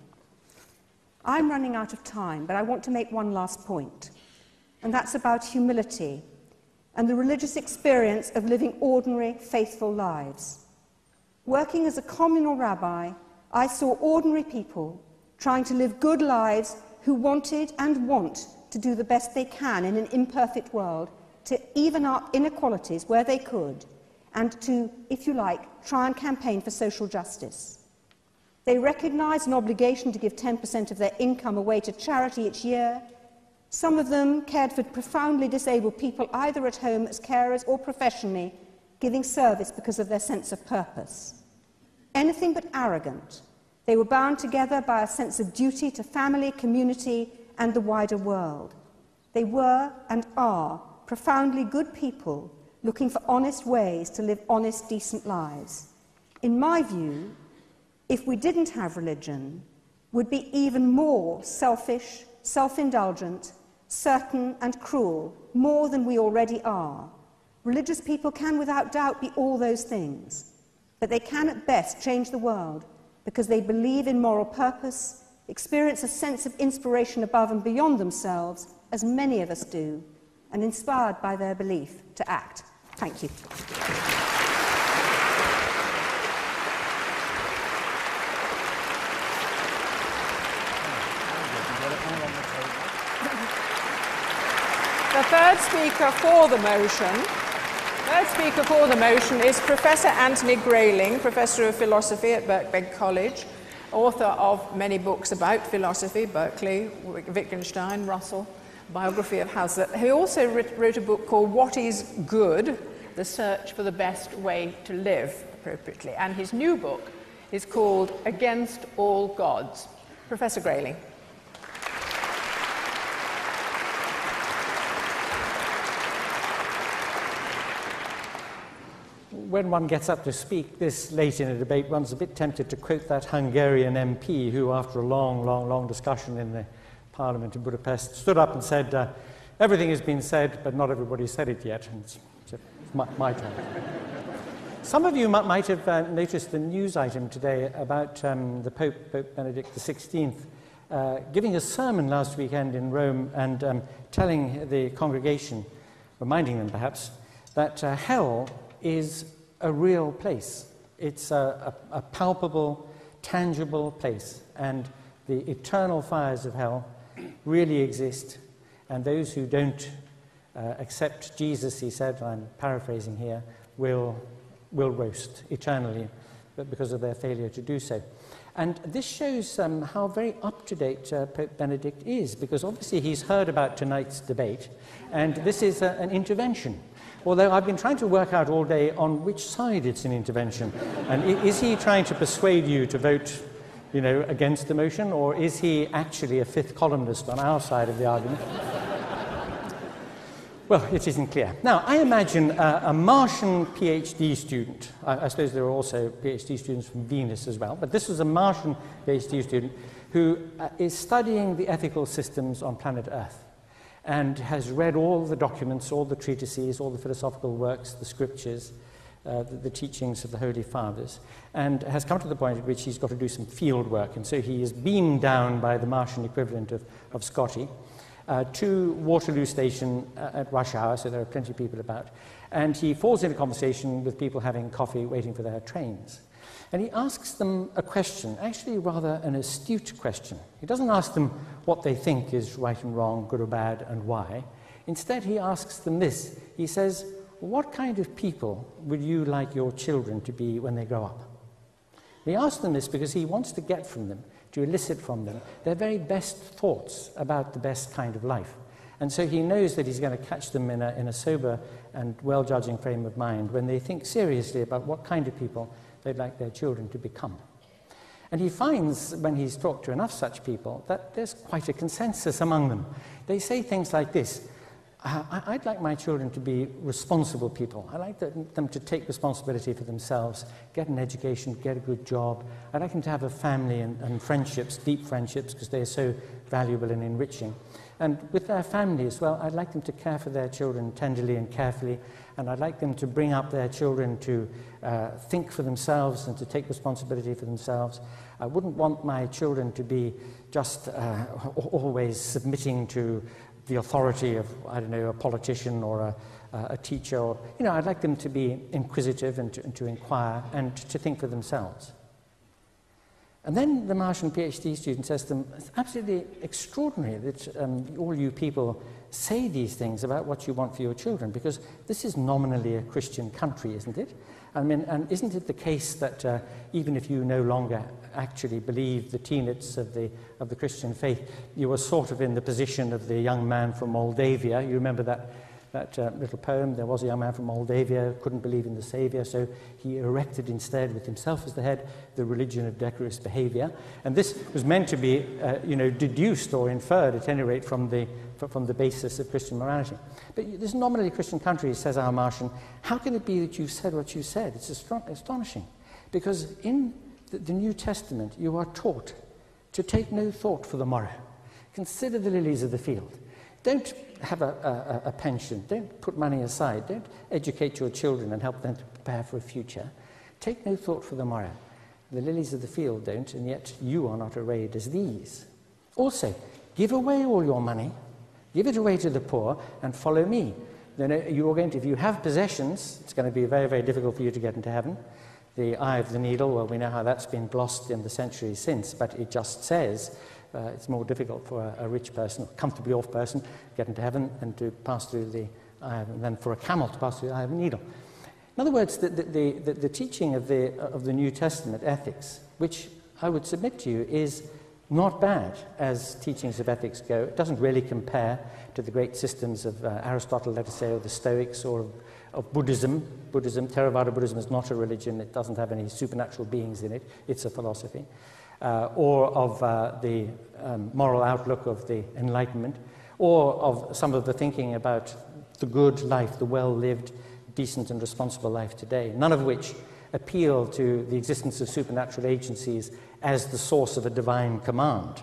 G: I'm running out of time, but I want to make one last point. and that's about humility and the religious experience of living ordinary, faithful lives. Working as a communal rabbi, I saw ordinary people trying to live good lives who wanted and want to do the best they can in an imperfect world, to even up inequalities where they could, and to, if you like, try and campaign for social justice. They recognised an obligation to give 10% of their income away to charity each year. Some of them cared for profoundly disabled people, either at home as carers or professionally, giving service because of their sense of purpose. Anything but arrogant, they were bound together by a sense of duty to family, community, and the wider world. They were and are profoundly good people looking for honest ways to live honest, decent lives. In my view, if we didn't have religion, would be even more selfish, self-indulgent, certain and cruel, more than we already are. Religious people can without doubt be all those things, but they can at best change the world because they believe in moral purpose, experience a sense of inspiration above and beyond themselves, as many of us do, and inspired by their belief to act. Thank you.
B: The third speaker for the motion is Professor Anthony Grayling, Professor of Philosophy at Birkbeck College, author of many books about philosophy, Berkeley, Wittgenstein, Russell, biography of Hazlitt. He also wrote a book called What is Good? The Search for the Best Way to Live Appropriately. And his new book is called Against All Gods. Professor Grayling.
H: When one gets up to speak this late in a debate, one's a bit tempted to quote that Hungarian MP who, after a long discussion in the Parliament in Budapest, stood up and said, everything has been said, but not everybody said it yet. And it's my turn. Some of you might have noticed the news item today about the Pope Benedict XVI, giving a sermon last weekend in Rome and telling the congregation, reminding them perhaps, that hell is a real place. It's a palpable, tangible place, and the eternal fires of hell really exist, and those who don't accept Jesus, he said, I'm paraphrasing here, will roast eternally because of their failure to do so. And this shows how very up-to-date Pope Benedict is, because obviously he's heard about tonight's debate, and this is an intervention. Although I've been trying to work out all day on which side it's an intervention. And is he trying to persuade you to vote, against the motion, or is he actually a fifth columnist on our side of the argument? Well, it isn't clear. Now, I imagine a Martian PhD student. I suppose there are also PhD students from Venus as well, but this was a Martian PhD student who is studying the ethical systems on planet Earth, and has read all the documents, all the treatises, all the philosophical works, the scriptures, the teachings of the Holy Fathers, and has come to the point at which he's got to do some field work. And so he is beamed down by the Martian equivalent of Scotty to Waterloo Station at rush hour, so there are plenty of people about. And he falls into conversation with people having coffee, waiting for their trains. And he asks them a question, actually rather an astute question. He doesn't ask them what they think is right and wrong, good or bad, and why. Instead, he asks them this. He says, what kind of people would you like your children to be when they grow up? He asks them this because he wants to get from them, to elicit from them, their very best thoughts about the best kind of life. And so he knows that he's going to catch them in a sober and well-judging frame of mind when they think seriously about what kind of people they'd like their children to become. And he finds, when he's talked to enough such people, that there's quite a consensus among them. They say things like this: I'd like my children to be responsible people. I'd like them to take responsibility for themselves, get an education, get a good job. I'd like them to have a family and friendships, deep friendships, because they're so valuable and enriching. And with their family as well, I'd like them to care for their children tenderly and carefully, and I'd like them to bring up their children to think for themselves and to take responsibility for themselves. I wouldn't want my children to be just always submitting to the authority of, I don't know, a politician or a teacher. Or, I'd like them to be inquisitive and to inquire and to think for themselves. And then the Martian PhD student says to them, it's absolutely extraordinary that all you people say these things about what you want for your children, because this is nominally a Christian country, isn't it? I mean, and isn't it the case that even if you no longer actually believe the tenets of the Christian faith, you were sort of in the position of the young man from Moldavia? You remember that little poem? There was a young man from Moldavia, couldn't believe in the Saviour, so he erected instead, with himself as the head, the religion of decorous behaviour. And this was meant to be, deduced or inferred, at any rate, from the basis of Christian morality. But this nominally Christian country, says our Martian, how can it be that you said what you said? It's astonishing. Because in the New Testament, you are taught to take no thought for the morrow. Consider the lilies of the field. Don't have a pension. Don't put money aside. Don't educate your children and help them to prepare for a future. Take no thought for the morrow. The lilies of the field don't, and yet you are not arrayed as these. Also, give away all your money, give it away to the poor, and follow me. Then you are going to, if you have possessions, it's going to be very, very difficult for you to get into heaven. The eye of the needle, well, we know how that's been glossed in the centuries since, but it just says it's more difficult for a rich person, a comfortably off person, to get into heaven and to pass through the eye than for a camel to pass through the eye of a needle. In other words, the teaching of the New Testament ethics, which I would submit to you is not bad as teachings of ethics go. It doesn't really compare to the great systems of Aristotle, let us say, or the Stoics, or of Buddhism. Theravada Buddhism is not a religion. It doesn't have any supernatural beings in it. It's a philosophy. Or of the moral outlook of the Enlightenment, or of some of the thinking about the good life, the well-lived, decent and responsible life today, none of which appeal to the existence of supernatural agencies as the source of a divine command.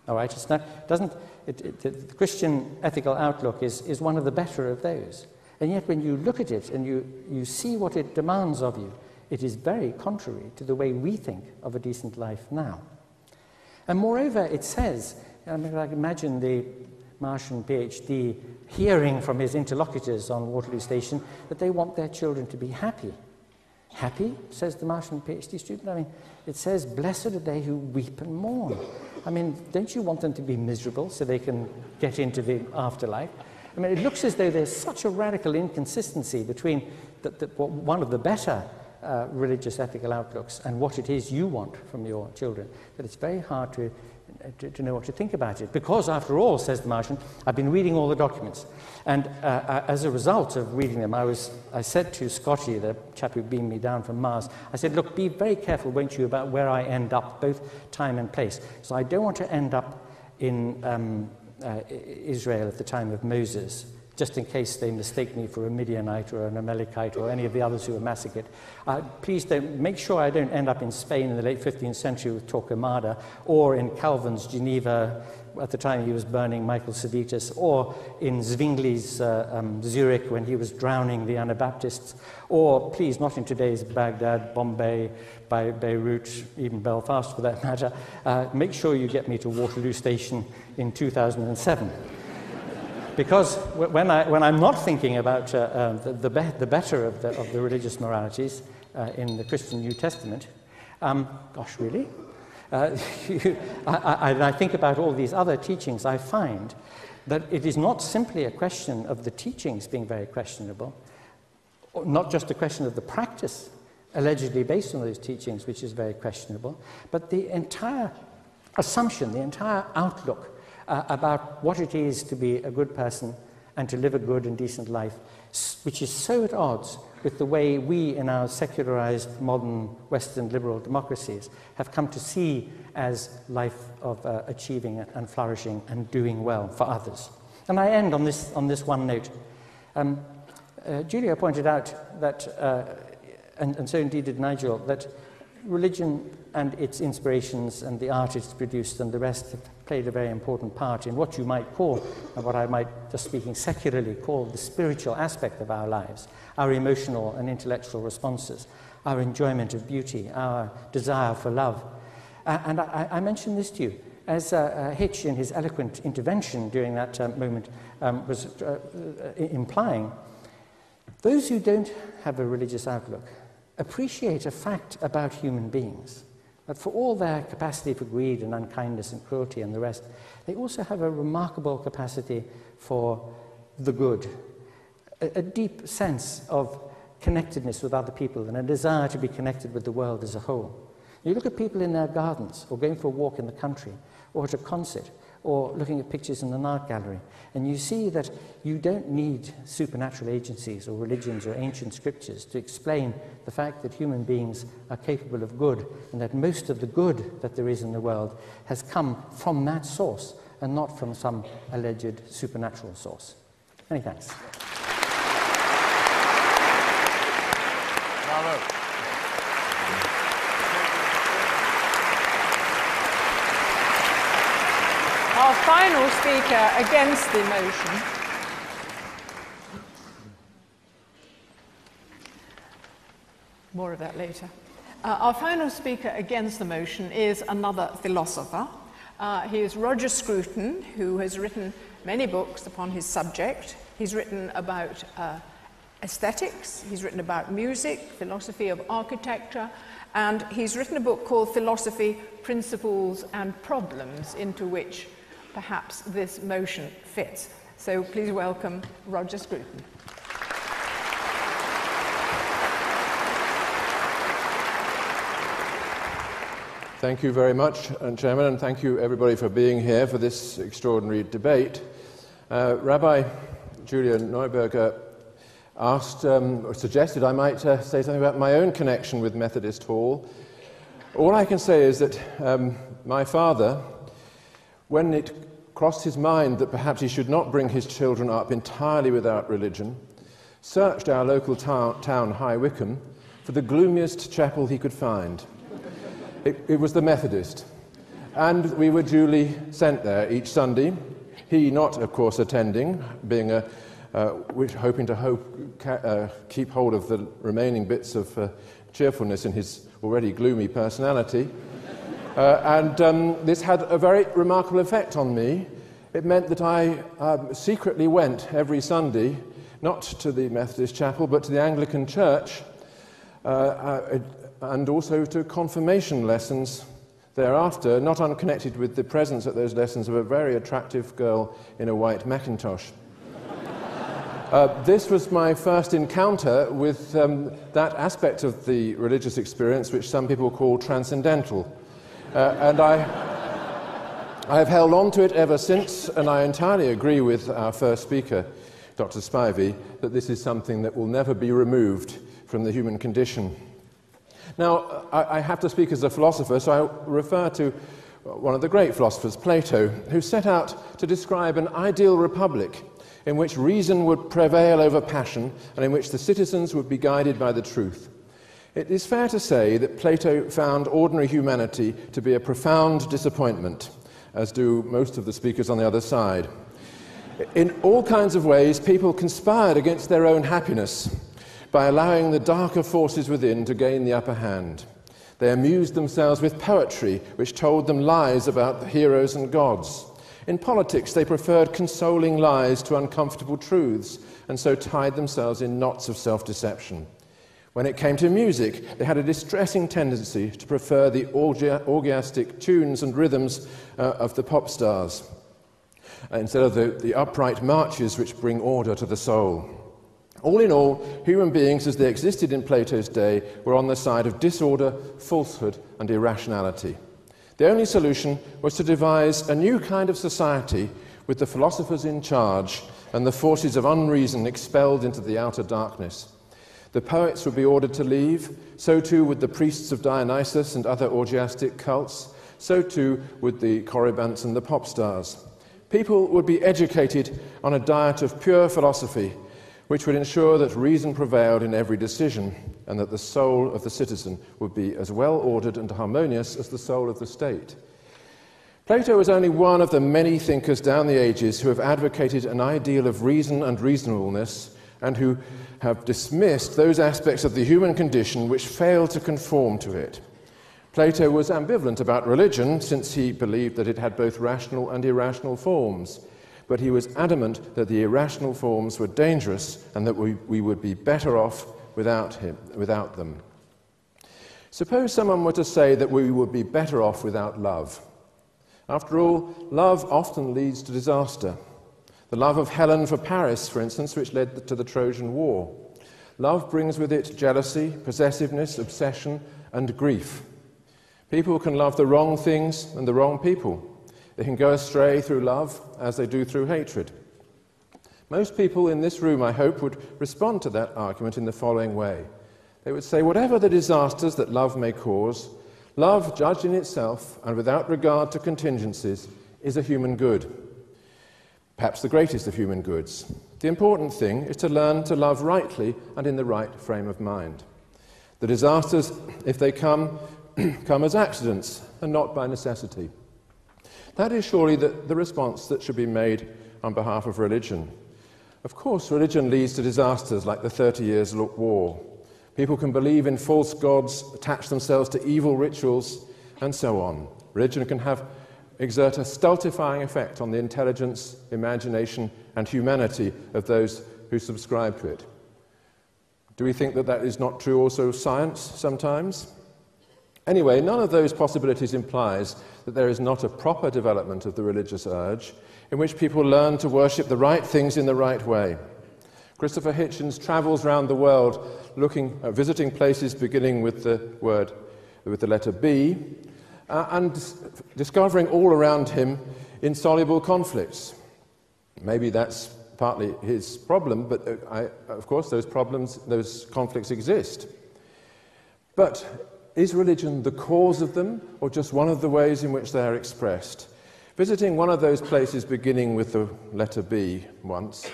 H: All right, the Christian ethical outlook is one of the better of those. And yet when you look at it and you see what it demands of you, it is very contrary to the way we think of a decent life now. And moreover, it says, I imagine the Martian PhD hearing from his interlocutors on Waterloo Station that they want their children to be happy. Happy, says the Martian PhD student. I mean, it says, blessed are they who weep and mourn. I mean, don't you want them to be miserable so they can get into the afterlife? I mean, it looks as though there's such a radical inconsistency between one of the better religious ethical outlooks and what it is you want from your children, that it's very hard to know what to think about it. Because, after all, says the Martian, I've been reading all the documents. And as a result of reading them, I said to Scotty, the chap who beamed me down from Mars, I said, look, be very careful, won't you, about where I end up, both time and place. So I don't want to end up in Israel at the time of Moses, just in case they mistake me for a Midianite or an Amalekite or any of the others who were massacred. Please don't, make sure I don't end up in Spain in the late 15th century with Torquemada, or in Calvin's Geneva at the time he was burning Michael Servetus, or in Zwingli's Zurich when he was drowning the Anabaptists, or please not in today's Baghdad, Bombay, Beirut, even Belfast for that matter. Make sure you get me to Waterloo Station in 2007. Because when I'm not thinking about the better of the religious moralities in the Christian New Testament, gosh, really? I think about all these other teachings, I find that it is not simply a question of the teachings being very questionable, or not just a question of the practice allegedly based on those teachings, which is very questionable, but the entire assumption, the entire outlook about what it is to be a good person and to live a good and decent life, which is so at odds with the way we in our secularized modern Western liberal democracies have come to see as life of achieving and flourishing and doing well for others. And I end on this one note. Julia pointed out that, and so indeed did Nigel, that religion and its inspirations and the art it's produced and the rest have played a very important part in what you might call, and what I might, just speaking secularly, call the spiritual aspect of our lives, our emotional and intellectual responses, our enjoyment of beauty, our desire for love. And I mention this to you as Hitch, in his eloquent intervention during that moment, was implying, those who don't have a religious outlook appreciate a fact about human beings, that for all their capacity for greed and unkindness and cruelty and the rest, they also have a remarkable capacity for the good, a deep sense of connectedness with other people and a desire to be connected with the world as a whole. You look at people in their gardens, or going for a walk in the country, or at a concert, or looking at pictures in an art gallery, and you see that you don't need supernatural agencies or religions or ancient scriptures to explain the fact that human beings are capable of good, and that most of the good that there is in the world has come from that source and not from some alleged supernatural source. Many thanks.
D: Bravo.
B: Our final speaker against the motion more of that later. Our final speaker against the motion is another philosopher. He is Roger Scruton, who has written many books upon his subject. He's written about aesthetics, he's written about music, philosophy of architecture, and he's written a book called Philosophy, Principles and Problems, into which perhaps this motion fits. So please welcome Roger Scruton.
D: Thank you very much, Chairman, and thank you everybody for being here for this extraordinary debate. Rabbi Julia Neuberger suggested I might say something about my own connection with Methodist Hall. All I can say is that my father, when it crossed his mind that perhaps he should not bring his children up entirely without religion, searched our local town, High Wycombe, for the gloomiest chapel he could find. It was the Methodist, and we were duly sent there each Sunday. He not, of course, attending, being hoping to keep hold of the remaining bits of cheerfulness in his already gloomy personality. This had a very remarkable effect on me. It meant that I secretly went every Sunday, not to the Methodist chapel, but to the Anglican church, and also to confirmation lessons thereafter, not unconnected with the presence at those lessons of a very attractive girl in a white Macintosh. This was my first encounter with that aspect of the religious experience which some people call transcendental. And I have held on to it ever since, and I entirely agree with our first speaker, Dr. Spivey, that this is something that will never be removed from the human condition. Now, I have to speak as a philosopher, so I refer to one of the great philosophers, Plato, who set out to describe an ideal republic in which reason would prevail over passion and in which the citizens would be guided by the truth. It is fair to say that Plato found ordinary humanity to be a profound disappointment, as do most of the speakers on the other side. In all kinds of ways, people conspired against their own happiness by allowing the darker forces within to gain the upper hand. They amused themselves with poetry, which told them lies about the heroes and gods. In politics, they preferred consoling lies to uncomfortable truths, and so tied themselves in knots of self-deception. When it came to music, they had a distressing tendency to prefer the orgiastic tunes and rhythms of the pop stars, instead of the upright marches which bring order to the soul. All in all, human beings as they existed in Plato's day were on the side of disorder, falsehood, and irrationality. The only solution was to devise a new kind of society with the philosophers in charge and the forces of unreason expelled into the outer darkness. The poets would be ordered to leave, so too would the priests of Dionysus and other orgiastic cults, so too would the Corybants and the pop stars. People would be educated on a diet of pure philosophy, which would ensure that reason prevailed in every decision and that the soul of the citizen would be as well ordered and harmonious as the soul of the state. Plato is only one of the many thinkers down the ages who have advocated an ideal of reason and reasonableness and who have dismissed those aspects of the human condition which fail to conform to it. Plato was ambivalent about religion, since he believed that it had both rational and irrational forms, but he was adamant that the irrational forms were dangerous and that we would be better off without them. Suppose someone were to say that we would be better off without love. After all, love often leads to disaster. The love of Helen for Paris, for instance, which led to the Trojan War. Love brings with it jealousy, possessiveness, obsession, and grief. People can love the wrong things and the wrong people. They can go astray through love as they do through hatred. Most people in this room, I hope, would respond to that argument in the following way. They would say, whatever the disasters that love may cause, love, judged in itself and without regard to contingencies, is a human good. Perhaps the greatest of human goods. The important thing is to learn to love rightly and in the right frame of mind. The disasters, if they come as accidents and not by necessity. That is surely the response that should be made on behalf of religion. Of course, religion leads to disasters like the 30 Years' War. People can believe in false gods, attach themselves to evil rituals, and so on. Religion can exert a stultifying effect on the intelligence, imagination, and humanity of those who subscribe to it. Do we think that that is not true also of science sometimes? Anyway, none of those possibilities implies that there is not a proper development of the religious urge in which people learn to worship the right things in the right way. Christopher Hitchens travels around the world visiting places beginning with the letter B and discovering all around him insoluble conflicts. Maybe that's partly his problem, but of course those conflicts exist. But is religion the cause of them, or just one of the ways in which they are expressed? Visiting one of those places beginning with the letter B once,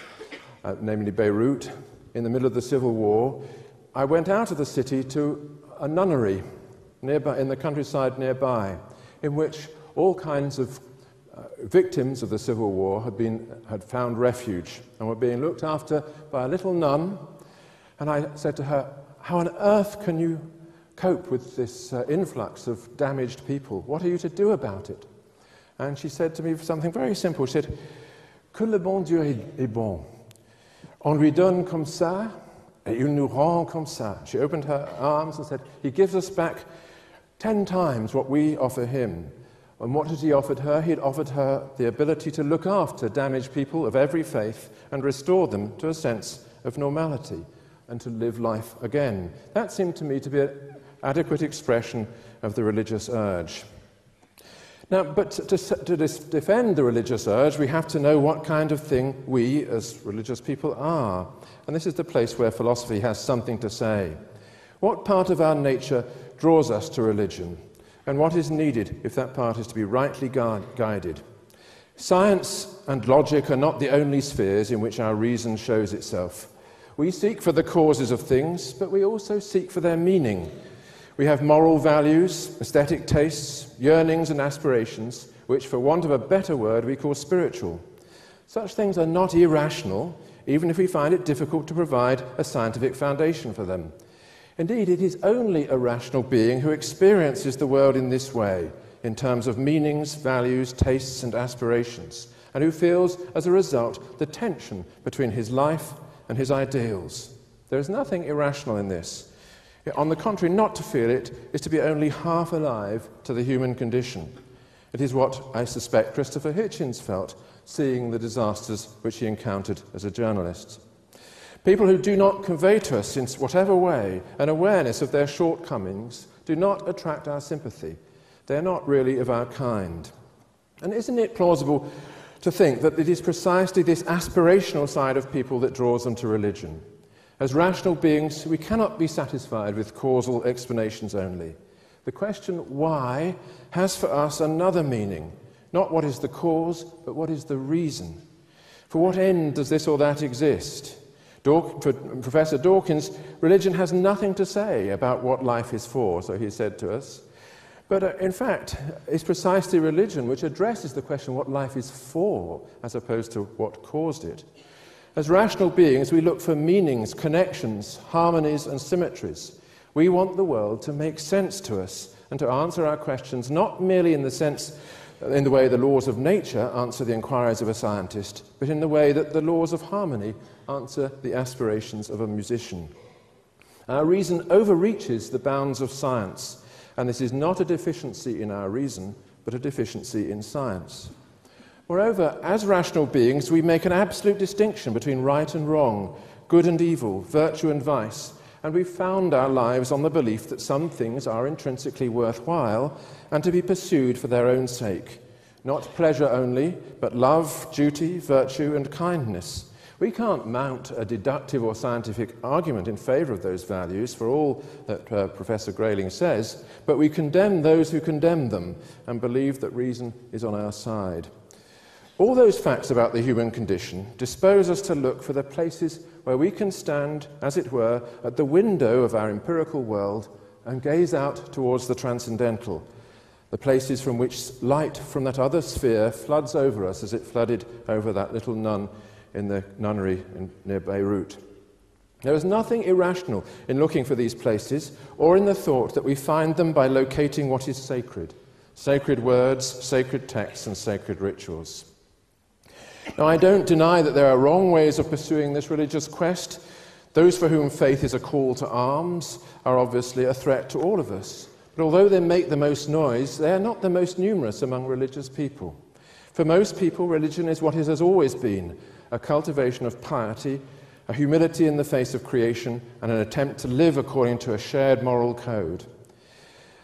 D: namely Beirut, in the middle of the Civil War, I went out of the city to a nunnery nearby, in the countryside nearby, in which all kinds of victims of the Civil War had found refuge and were being looked after by a little nun. And I said to her, how on earth can you cope with this influx of damaged people? What are you to do about it? And she said to me something very simple. She said, que le bon Dieu est bon. On lui donne comme ça, et il nous rend comme ça. She opened her arms and said, he gives us back 10 times what we offer him. And what had he offered her? He had offered her the ability to look after damaged people of every faith and restore them to a sense of normality and to live life again. That seemed to me to be an adequate expression of the religious urge. Now, but to defend the religious urge, we have to know what kind of thing we, as religious people, are. And this is the place where philosophy has something to say. What part of our nature draws us to religion? And what is needed if that part is to be rightly guided? Science and logic are not the only spheres in which our reason shows itself. We seek for the causes of things, but we also seek for their meaning. We have moral values, aesthetic tastes, yearnings and aspirations, which, for want of a better word, we call spiritual. Such things are not irrational, even if we find it difficult to provide a scientific foundation for them. Indeed, it is only a rational being who experiences the world in this way, in terms of meanings, values, tastes and aspirations, and who feels, as a result, the tension between his life and his ideals. There is nothing irrational in this. On the contrary, not to feel it is to be only half alive to the human condition. It is what I suspect Christopher Hitchens felt, seeing the disasters which he encountered as a journalist. People who do not convey to us, in whatever way, an awareness of their shortcomings do not attract our sympathy. They are not really of our kind. And isn't it plausible to think that it is precisely this aspirational side of people that draws them to religion? As rational beings, we cannot be satisfied with causal explanations only. The question why has for us another meaning. Not what is the cause, but what is the reason. For what end does this or that exist? For Professor Dawkins, religion has nothing to say about what life is for, so he said to us. But in fact, it's precisely religion which addresses the question what life is for, as opposed to what caused it. As rational beings, we look for meanings, connections, harmonies and symmetries. We want the world to make sense to us and to answer our questions not merely in the way the laws of nature answer the inquiries of a scientist, but in the way that the laws of harmony answer the aspirations of a musician. Our reason overreaches the bounds of science, and this is not a deficiency in our reason, but a deficiency in science. Moreover, as rational beings, we make an absolute distinction between right and wrong, good and evil, virtue and vice, and we found our lives on the belief that some things are intrinsically worthwhile and to be pursued for their own sake. Not pleasure only, but love, duty, virtue, and kindness. We can't mount a deductive or scientific argument in favour of those values, for all that Professor Grayling says, but we condemn those who condemn them and believe that reason is on our side. All those facts about the human condition dispose us to look for the places where we can stand, as it were, at the window of our empirical world and gaze out towards the transcendental, the places from which light from that other sphere floods over us as it flooded over that little nun in the nunnery near Beirut. There is nothing irrational in looking for these places or in the thought that we find them by locating what is sacred, sacred words, sacred texts, and sacred rituals. Now, I don't deny that there are wrong ways of pursuing this religious quest. Those for whom faith is a call to arms are obviously a threat to all of us. But although they make the most noise, they are not the most numerous among religious people. For most people, religion is what it has always been, a cultivation of piety, a humility in the face of creation, and an attempt to live according to a shared moral code.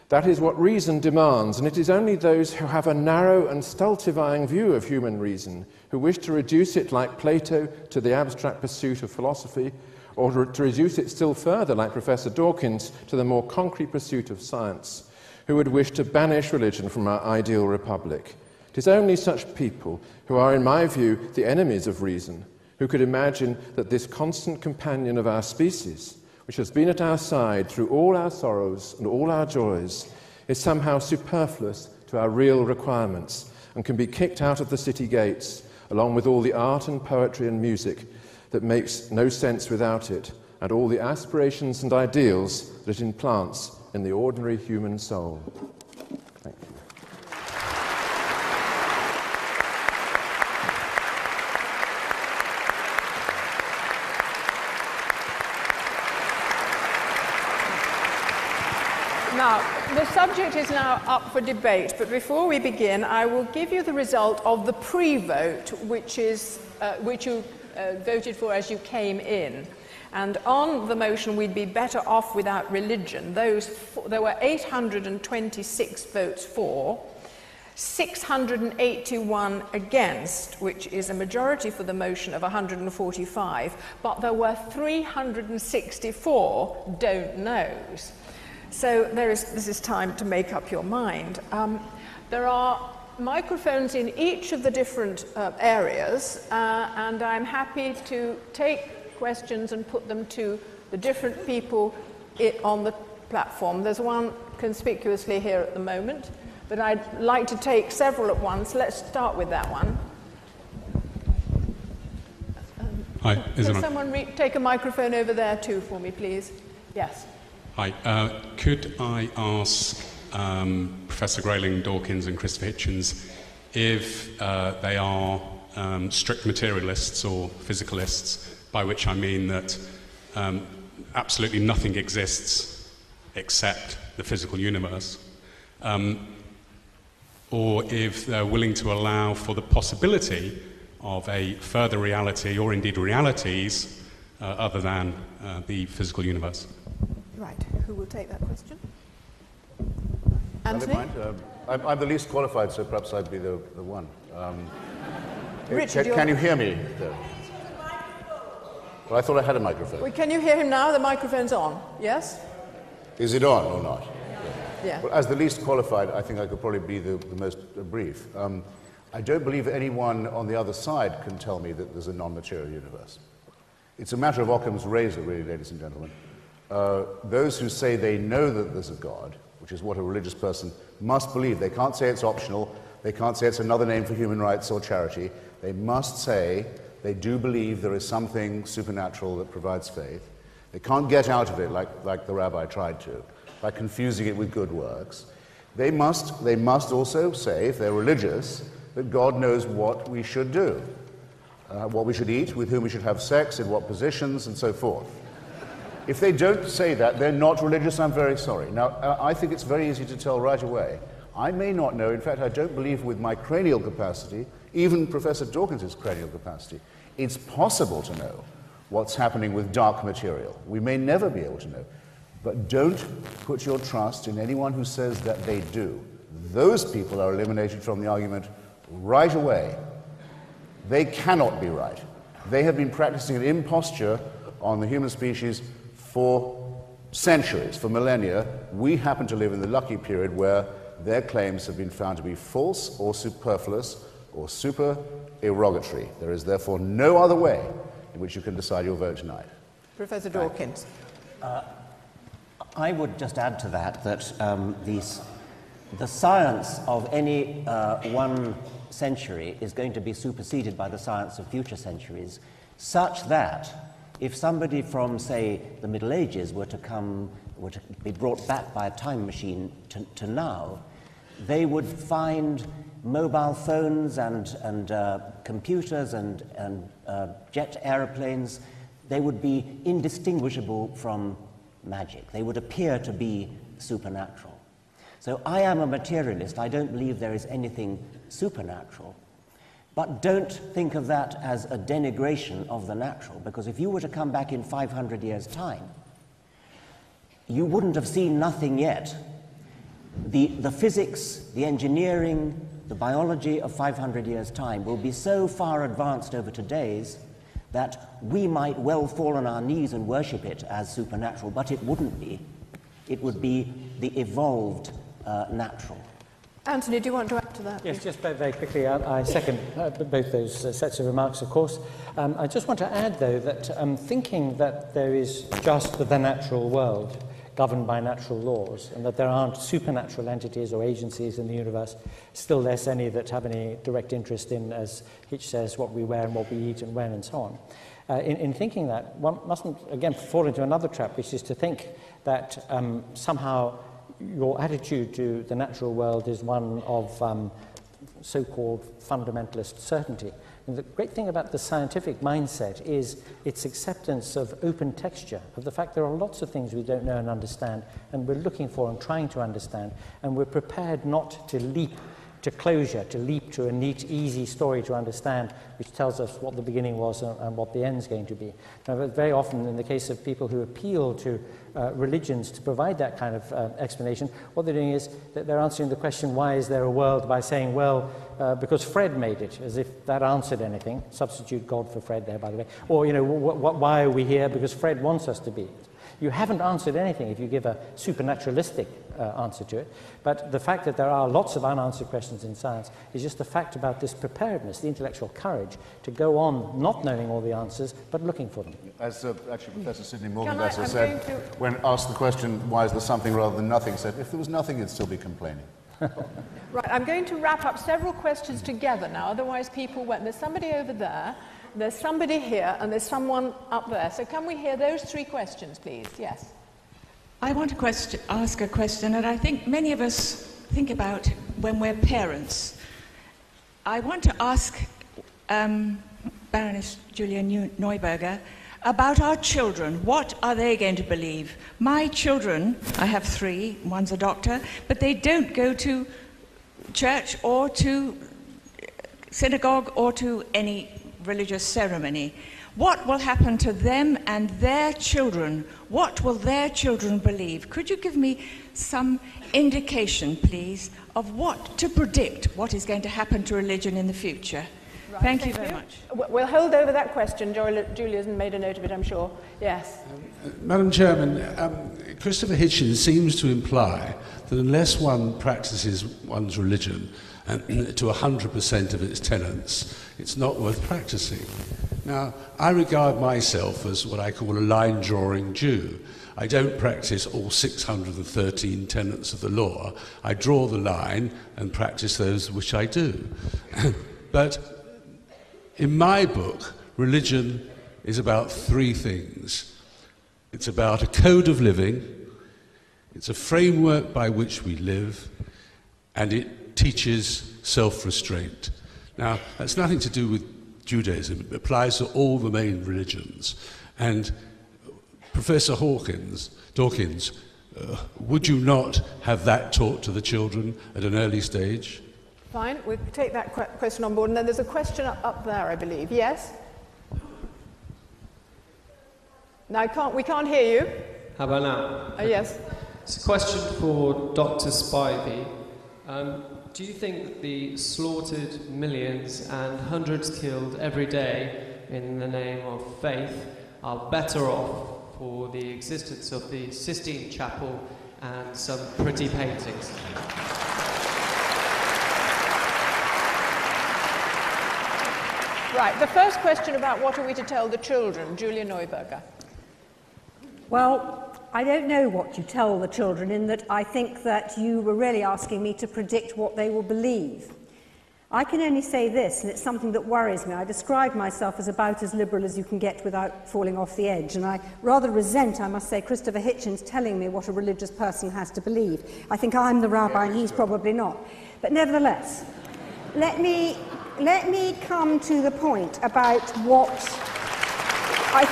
D: That is what reason demands, and it is only those who have a narrow and stultifying view of human reason, who wish to reduce it like Plato to the abstract pursuit of philosophy, or to reduce it still further like Professor Dawkins to the more concrete pursuit of science, who would wish to banish religion from our ideal republic. It is only such people who are, in my view, the enemies of reason, who could imagine that this constant companion of our species, which has been at our side through all our sorrows and all our joys, is somehow superfluous to our real requirements and can be kicked out of the city gates, along with all the art and poetry and music that makes no sense without it, and all the aspirations and ideals that it implants in the ordinary human soul. Thank you.
B: Now, the subject is now up for debate, but before we begin, I will give you the result of the pre-vote, which you voted for as you came in. And on the motion, we'd be better off without religion. There were 826 votes for, 681 against, which is a majority for the motion of 145, but there were 364 don't knows. So this is time to make up your mind. There are microphones in each of the different areas, and I'm happy to take questions and put them to the different people on the platform. There's one conspicuously here at the moment, but I'd like to take several at once. Let's start with that one.
I: Hi,
B: can someone take a microphone over there too for me, please? Yes.
I: Hi. Could I ask Professor Grayling, Dawkins and Christopher Hitchens if they are strict materialists or physicalists, by which I mean that absolutely nothing exists except the physical universe, or if they're willing to allow for the possibility of a further reality, or indeed realities, other than the physical universe.
B: Right. Who will take that question? Anthony?
C: I'm the least qualified, so perhaps I'd be the one.
B: Richard,
C: can you hear me? Well, I thought I had a microphone.
B: Well, can you hear him now? The microphone's on. Yes?
C: Is it on or not?
B: Yeah.
C: Well, as the least qualified, I think I could probably be the most brief. I don't believe anyone on the other side can tell me that there's a non-material universe. It's a matter of Occam's razor, really, ladies and gentlemen. Those who say they know that there's a God, which is what a religious person must believe. They can't say it's optional. They can't say it's another name for human rights or charity. They must say they do believe there is something supernatural that provides faith. They can't get out of it like the rabbi tried to, by confusing it with good works. They must also say, if they're religious, that God knows what we should do, what we should eat, with whom we should have sex, in what positions, and so forth. If they don't say that, they're not religious. I'm very sorry. Now, I think it's very easy to tell right away. I may not know, in fact, I don't believe with my cranial capacity, even Professor Dawkins' cranial capacity, it's possible to know what's happening with dark material. We may never be able to know. But don't put your trust in anyone who says that they do. Those people are eliminated from the argument right away. They cannot be right. They have been practicing an imposture on the human species for centuries, for millennia. We happen to live in the lucky period where their claims have been found to be false or superfluous or super-erogatory. There is therefore no other way in which you can decide your vote tonight.
B: Professor Dawkins.
F: I would just add to that the science of any one century is going to be superseded by the science of future centuries, such that if somebody from, say, the Middle Ages were to be brought back by a time machine to now, they would find mobile phones and computers and jet aeroplanes. They would be indistinguishable from magic. They would appear to be supernatural. So I am a materialist. I don't believe there is anything supernatural. But don't think of that as a denigration of the natural, because if you were to come back in 500 years' time, you wouldn't have seen nothing yet. The physics, the engineering, the biology of 500 years' time will be so far advanced over today's that we might well fall on our knees and worship it as supernatural, but it wouldn't be. It would be the evolved natural.
B: Anthony, do you want to add to that?
H: Yes, just very quickly, I second both those sets of remarks, of course. I just want to add, though, that thinking that there is just the natural world governed by natural laws and that there aren't supernatural entities or agencies in the universe, still less any that have any direct interest in, as Hitch says, what we wear and what we eat and when and so on. In thinking that, one mustn't, again, fall into another trap, which is to think that somehow your attitude to the natural world is one of so-called fundamentalist certainty. And the great thing about the scientific mindset is its acceptance of open texture, of the fact there are lots of things we don't know and understand, and we're looking for and trying to understand, and we're prepared not to leap to closure, to leap to a neat, easy story to understand, which tells us what the beginning was and what the end's going to be. Now, very often, in the case of people who appeal to religions to provide that kind of explanation, what they're doing is that they're answering the question, why is there a world, by saying, well, because Fred made it, as if that answered anything. Substitute God for Fred there, by the way. Or, you know, why are we here? Because Fred wants us to be. You haven't answered anything if you give a supernaturalistic answer to it. But the fact that there are lots of unanswered questions in science is just the fact about this preparedness, the intellectual courage to go on not knowing all the answers, but looking for them.
C: As actually Professor Sidney Morgenbesser said, when asked the question, why is there something rather than nothing, said, if there was nothing, you'd still be complaining.
B: Right, I'm going to wrap up several questions together now, otherwise people won't. There's somebody over there, there's somebody here, and there's someone up there. So can we hear those three questions, please? Yes.
J: I want to ask a question that I think many of us think about when we're parents. I want to ask Baroness Julia Neuberger about our children. What are they going to believe? My children, I have three, one's a doctor, but they don't go to church or to synagogue or to any religious ceremony. What will happen to them and their children? What will their children believe? Could you give me some indication, please, of what to predict what is going to happen to religion in the future?
B: Right,
J: thank you very much.
B: We'll hold over that question. Julia's made a note of it, I'm sure. Yes.
K: Madam Chairman, Christopher Hitchens seems to imply that unless one practices one's religion to 100% of its tenets, it's not worth practicing. Now, I regard myself as what I call a line-drawing Jew. I don't practice all 613 tenets of the law. I draw the line and practice those which I do. But in my book, religion is about three things. It's about a code of living, it's a framework by which we live, and it teaches self-restraint. Now, that's nothing to do with Judaism. It applies to all the main religions. And Professor Dawkins, would you not have that taught to the children at an early stage?
B: Fine, we'll take that question on board. And then there's a question up there, I believe. Yes? No, we can't hear you.
L: How about now?
B: Yes.
L: It's a question for Dr. Spivey. Do you think that the slaughtered millions and hundreds killed every day in the name of faith are better off for the existence of the Sistine Chapel and some pretty paintings?
B: Right, the first question about what are we to tell the children, Julia Neuberger.
G: Well, I don't know what you tell the children, in that I think that you were really asking me to predict what they will believe. I can only say this, and it's something that worries me. I describe myself as about as liberal as you can get without falling off the edge, and I rather resent, I must say, Christopher Hitchens telling me what a religious person has to believe. I think I'm the rabbi and he's probably not. But nevertheless, let me come to the point about what I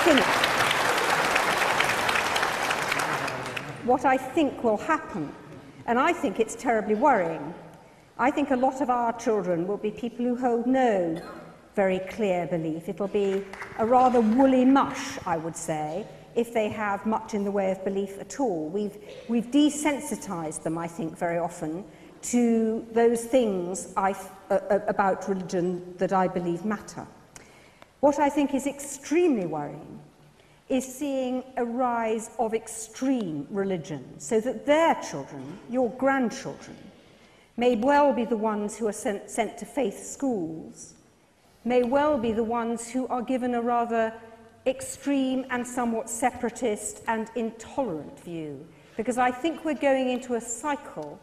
G: think will happen. And I think it's terribly worrying. I think a lot of our children will be people who hold no very clear belief. It'll be a rather woolly mush, I would say, if they have much in the way of belief at all. We've desensitized them, I think, very often to those things about religion that I believe matter. What I think is extremely worrying is seeing a rise of extreme religion, so that their children, your grandchildren, may well be the ones who are sent to faith schools, may well be the ones who are given a rather extreme and somewhat separatist and intolerant view, because I think we're going into a cycle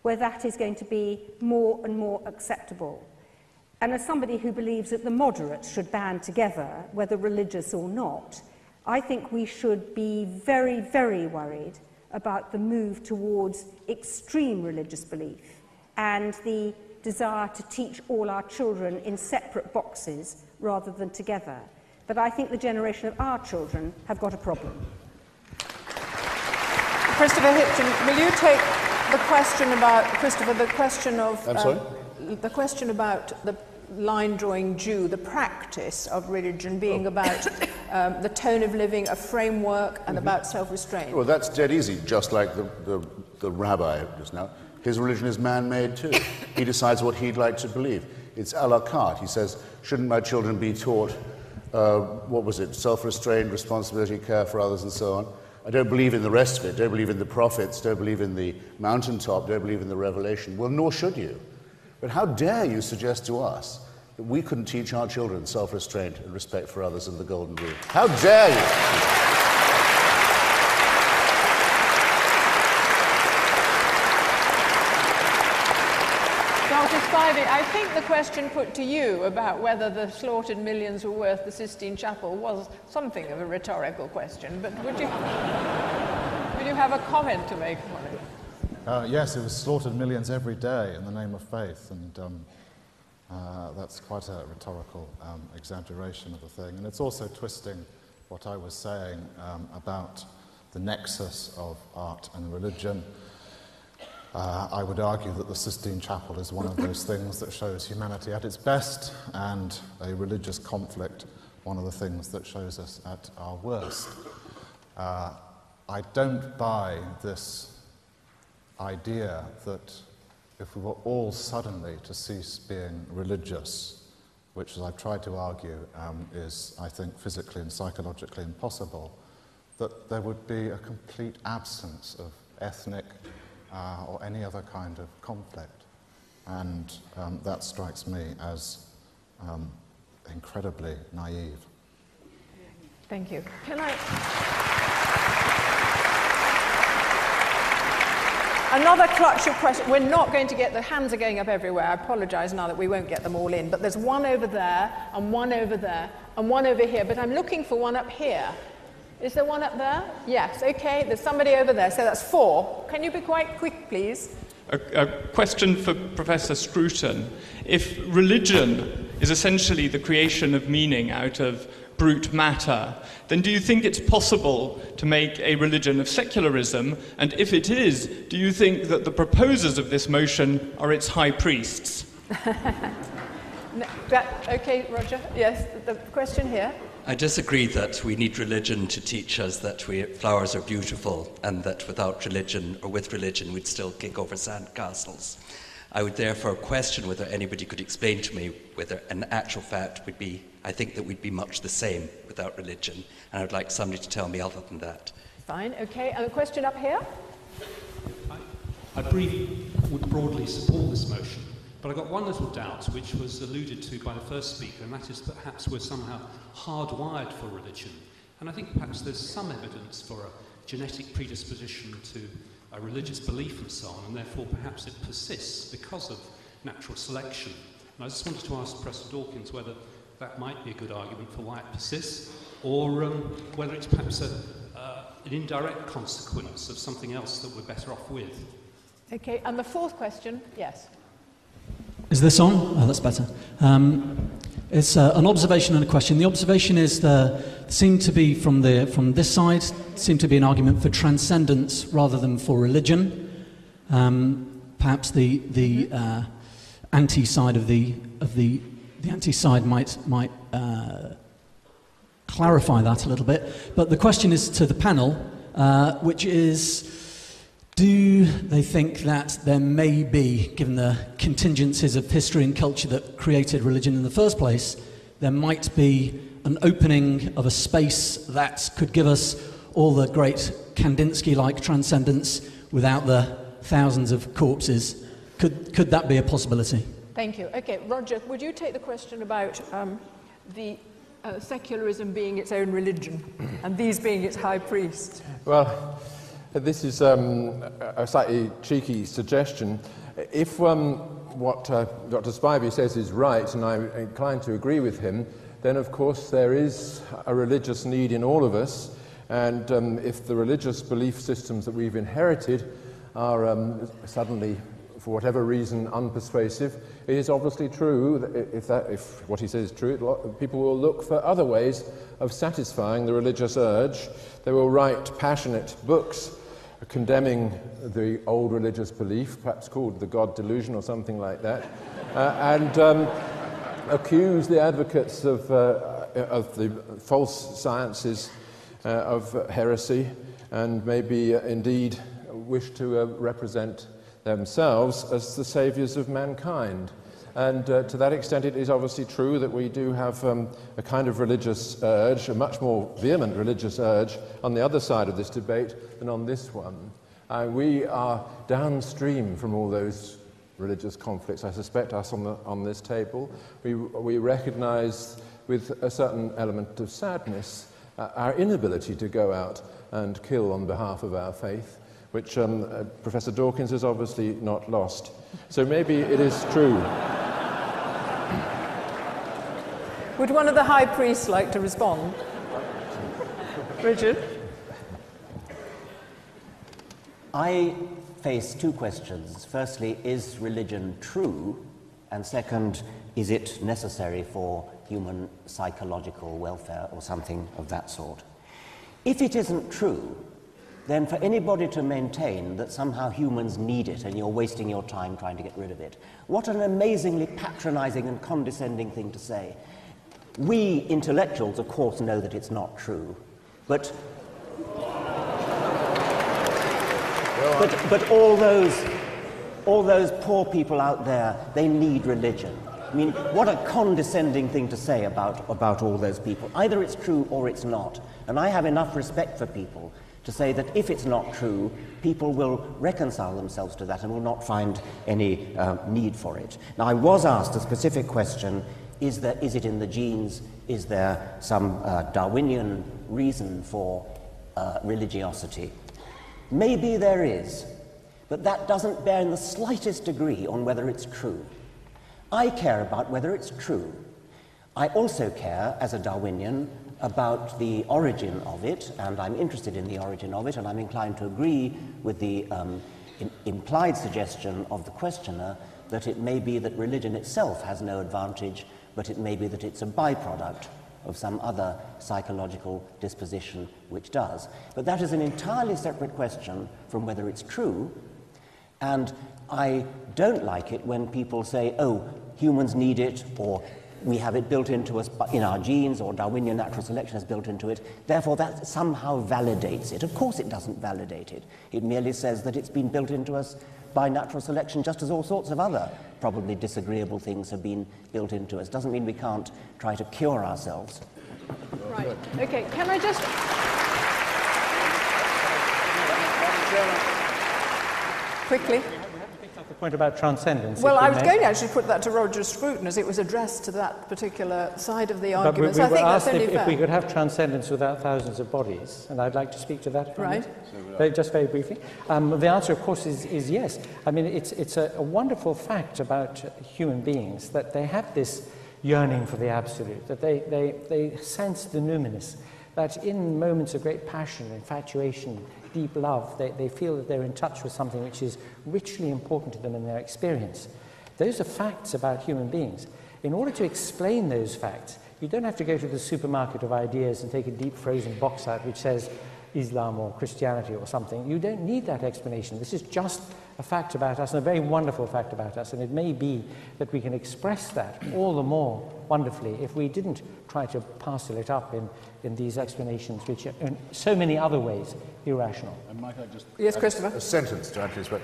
G: where that is going to be more and more acceptable. And as somebody who believes that the moderates should band together, whether religious or not, I think we should be very, very worried about the move towards extreme religious belief and the desire to teach all our children in separate boxes rather than together. But I think the generation of our children have got a problem.
B: Christopher Hitchens, will you take the question about, Christopher, the question of...
C: I'm sorry?
B: The question about the line-drawing Jew, the practice of religion being about the tone of living, a framework, and about self-restraint.
C: Well, that's dead easy, just like the rabbi just now. His religion is man-made too. He decides what he'd like to believe. It's a la carte. He says, shouldn't my children be taught, self-restraint, responsibility, care for others, and so on? I don't believe in the rest of it, don't believe in the prophets, don't believe in the mountaintop, don't believe in the revelation. Well, nor should you. But how dare you suggest to us that we couldn't teach our children self-restraint and respect for others and the golden rule? How dare you?
B: Dr. Spivey, I think the question put to you about whether the slaughtered millions were worth the Sistine Chapel was something of a rhetorical question, but would you have a comment to make on it?
E: Yes, it was slaughtered millions every day in the name of faith, and that's quite a rhetorical exaggeration of the thing. And it's also twisting what I was saying about the nexus of art and religion. I would argue that the Sistine Chapel is one of those things that shows humanity at its best, and a religious conflict, one of the things that shows us at our worst. I don't buy this idea that if we were all suddenly to cease being religious, which, as I've tried to argue, is, I think, physically and psychologically impossible, that there would be a complete absence of ethnic or any other kind of conflict. And that strikes me as incredibly naive.
B: Thank you. Can I... Another clutch of questions. We're not going to get, the hands are going up everywhere. I apologise now that we won't get them all in, but there's one over there, and one over there, and one over here, but I'm looking for one up here. Is there one up there? Yes, okay, there's somebody over there, so that's 4. Can you be quite quick, please?
M: a question for Professor Scruton. If religion is essentially the creation of meaning out of brute matter, then do you think it's possible to make a religion of secularism? And if it is, do you think that the proposers of this motion are its high priests?
B: Okay, Roger. Yes, the question here.
N: I disagree that we need religion to teach us that flowers are beautiful and that without religion or with religion we'd still kick over sandcastles. I would therefore question whether anybody could explain to me whether an actual fact would be, I think that we'd be much the same without religion, and I would like somebody to tell me other than that.
B: Fine, okay. And a question up here?
O: I would broadly support this motion, but I got one little doubt, which was alluded to by the first speaker, and that is that perhaps we're somehow hardwired for religion. And I think perhaps there's some evidence for a genetic predisposition to a religious belief and so on, and therefore perhaps it persists because of natural selection. And I just wanted to ask Professor Dawkins whether that might be a good argument for why it persists, or whether it's perhaps an indirect consequence of something else that we're better off with.
B: Okay, and the fourth question, yes.
P: Is this on? Oh, that's better. It's an observation and a question. The observation is seemed to be from this side seemed to be an argument for transcendence rather than for religion. Perhaps the anti-side of the anti-side might clarify that a little bit. But the question is to the panel, which is: do they think that there may be, given the contingencies of history and culture that created religion in the first place, there might be an opening of a space that could give us all the great Kandinsky-like transcendence without the thousands of corpses? Could that be a possibility?
B: Thank you. Okay, Roger, would you take the question about the secularism being its own religion and these being its high priests?
D: Well, this is a slightly cheeky suggestion. If what Dr. Spivey says is right, and I'm inclined to agree with him, then of course there is a religious need in all of us, and if the religious belief systems that we've inherited are suddenly, for whatever reason, unpersuasive, it is obviously true that if what he says is true, people will look for other ways of satisfying the religious urge. They will write passionate books condemning the old religious belief, perhaps called the God delusion or something like that, and accuse the advocates of the false sciences of heresy, and maybe indeed wish to represent themselves as the saviours of mankind. And to that extent, it is obviously true that we do have a kind of religious urge, a much more vehement religious urge, on the other side of this debate than on this one. We are downstream from all those religious conflicts. I suspect us on this table. We recognise with a certain element of sadness our inability to go out and kill on behalf of our faith, which Professor Dawkins has obviously not lost. So maybe it is true.
B: Would one of the high priests like to respond? Richard?
F: I face two questions. Firstly, is religion true? And second, is it necessary for human psychological welfare or something of that sort? If it isn't true, then for anybody to maintain that somehow humans need it and you're wasting your time trying to get rid of it, what an amazingly patronizing and condescending thing to say. We intellectuals, of course, know that it's not true, but all those poor people out there, they need religion. I mean, what a condescending thing to say about all those people. Either it's true or it's not. And I have enough respect for people to say that if it's not true, people will reconcile themselves to that and will not find any need for it. Now, I was asked a specific question: is it in the genes? Is there some Darwinian reason for religiosity? Maybe there is, but that doesn't bear in the slightest degree on whether it's true. I care about whether it's true. I also care, as a Darwinian, about the origin of it, and I'm interested in the origin of it, and I'm inclined to agree with the implied suggestion of the questioner that it may be that religion itself has no advantage, but it may be that it's a byproduct of some other psychological disposition which does. But that is an entirely separate question from whether it's true, and I don't like it when people say, oh, humans need it, or we have it built into us in our genes, or Darwinian natural selection has built into it, therefore that somehow validates it. Of course it doesn't validate it. It merely says that it's been built into us by natural selection, just as all sorts of other probably disagreeable things have been built into us. Doesn't mean we can't try to cure ourselves.
B: Right. Okay, can I just... Quickly.
H: The point about transcendence.
B: Well, I was going to actually put that to Roger Scruton as it was addressed to that particular side of the argument.
H: But we
B: I think
H: were
B: that's
H: asked
B: only fair.
H: if we could have transcendence without thousands of bodies, and I'd like to speak to that.
B: Right.
H: Just very briefly. The answer, of course, is yes. I mean, it's a wonderful fact about human beings that they have this yearning for the absolute, that they sense the numinous, that in moments of great passion, infatuation, deep love, they feel that they're in touch with something which is richly important to them in their experience. Those are facts about human beings. In order to explain those facts, you don't have to go to the supermarket of ideas and take a deep frozen box out which says Islam or Christianity or something. You don't need that explanation. This is just a fact about us, and a very wonderful fact about us, and it may be that we can express that all the more wonderfully if we didn't try to parcel it up in these explanations which are in so many other ways irrational.
C: And might I just
B: yes, Christopher?
C: A sentence to add to this, but